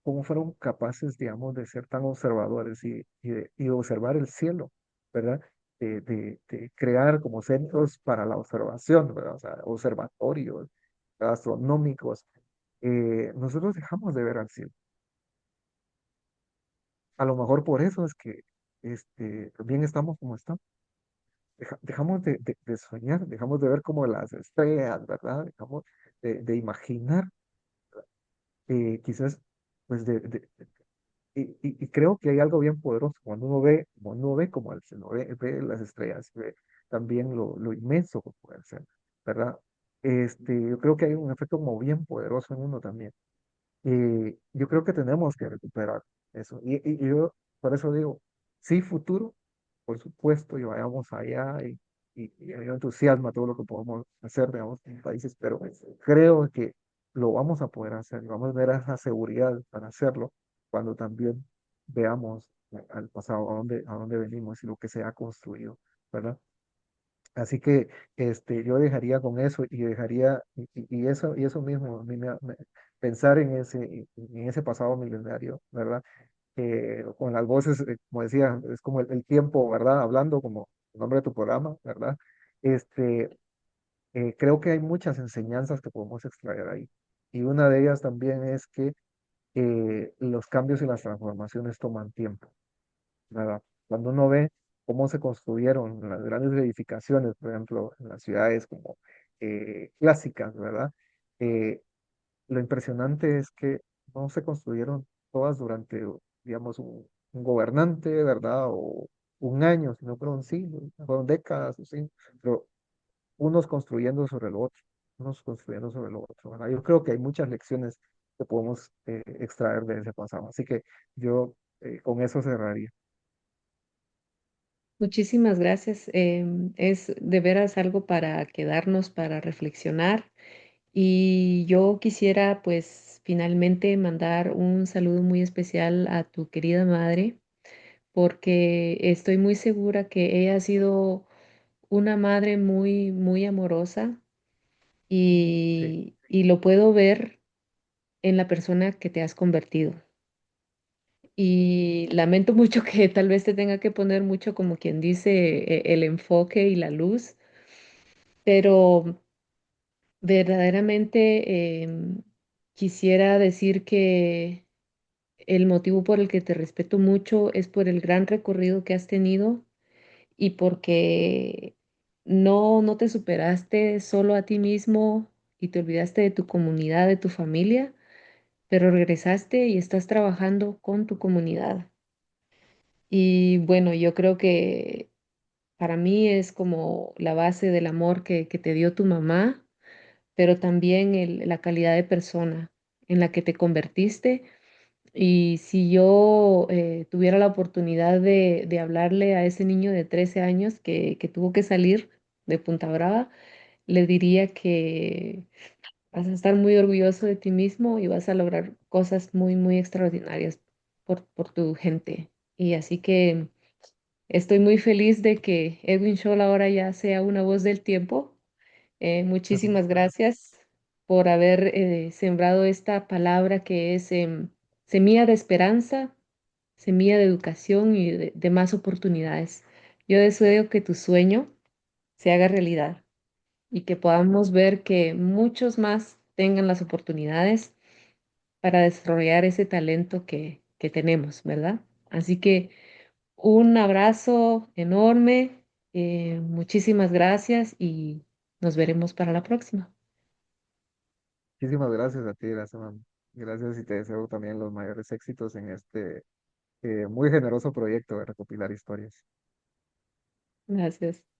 Cómo fueron capaces, digamos, de ser tan observadores y de observar el cielo, ¿verdad? De crear como centros para la observación, ¿verdad? O sea, observatorios astronómicos. Nosotros dejamos de ver al cielo. A lo mejor por eso es que también estamos como estamos. Dejamos de soñar, dejamos de ver como las estrellas, ¿verdad? Dejamos de imaginar, quizás, pues y creo que hay algo bien poderoso cuando uno ve como el cielo, ve las estrellas, ve también lo inmenso que puede ser, ¿verdad? Yo creo que hay un efecto como bien poderoso en uno también. Y yo creo que tenemos que recuperar eso. Y yo por eso digo, sí, futuro, por supuesto, y vayamos allá y a mí me entusiasma todo lo que podemos hacer, digamos, en países, pero creo que lo vamos a poder hacer y vamos a ver esa seguridad para hacerlo cuando también veamos al pasado, a dónde venimos y lo que se ha construido, ¿verdad? Así que yo dejaría con eso y dejaría, y eso mismo, a mí pensar en ese pasado milenario, ¿verdad? Con las voces, como decía, es como el tiempo, ¿verdad? Hablando como el nombre de tu programa, ¿verdad? Este, Creo que hay muchas enseñanzas que podemos extraer ahí. Y una de ellas también es que los cambios y las transformaciones toman tiempo, ¿verdad? Cuando uno ve cómo se construyeron las grandes edificaciones, por ejemplo, en las ciudades como clásicas, ¿verdad? Eh, lo impresionante es que no se construyeron todas durante, digamos, un gobernante, ¿verdad? O un año, sino fueron siglos, fueron décadas, o sí, pero unos construyendo sobre lo otro, unos construyendo sobre lo otro, ¿verdad? Yo creo que hay muchas lecciones que podemos extraer de ese pasado, así que yo con eso cerraría. muchísimas gracias. Es de veras algo para quedarnos, para reflexionar. Y yo quisiera pues finalmente mandar un saludo muy especial a tu querida madre, porque estoy muy segura que ella ha sido una madre muy, muy amorosa Sí, y lo puedo ver en la persona que te has convertido. Y lamento mucho que tal vez te tenga que poner mucho, como quien dice, el enfoque y la luz, pero verdaderamente quisiera decir que el motivo por el que te respeto mucho es por el gran recorrido que has tenido y porque no te superaste solo a ti mismo y te olvidaste de tu comunidad, de tu familia, pero regresaste y estás trabajando con tu comunidad. Y bueno, yo creo que para mí es como la base del amor que te dio tu mamá, pero también la calidad de persona en la que te convertiste. Y si yo tuviera la oportunidad de hablarle a ese niño de 13 años que tuvo que salir de Punta Brava, le diría que vas a estar muy orgulloso de ti mismo y vas a lograr cosas muy, muy extraordinarias por tu gente. Y así que estoy muy feliz de que Edwin Scholl ahora ya sea una voz del tiempo. Muchísimas gracias por haber sembrado esta palabra que es semilla de esperanza, semilla de educación y de más oportunidades. Yo deseo que tu sueño se haga realidad y que podamos ver que muchos más tengan las oportunidades para desarrollar ese talento que tenemos, ¿verdad? Así que un abrazo enorme, muchísimas gracias y nos veremos para la próxima. Muchísimas gracias a ti, gracias, gracias y te deseo también los mayores éxitos en este muy generoso proyecto de recopilar historias. Gracias.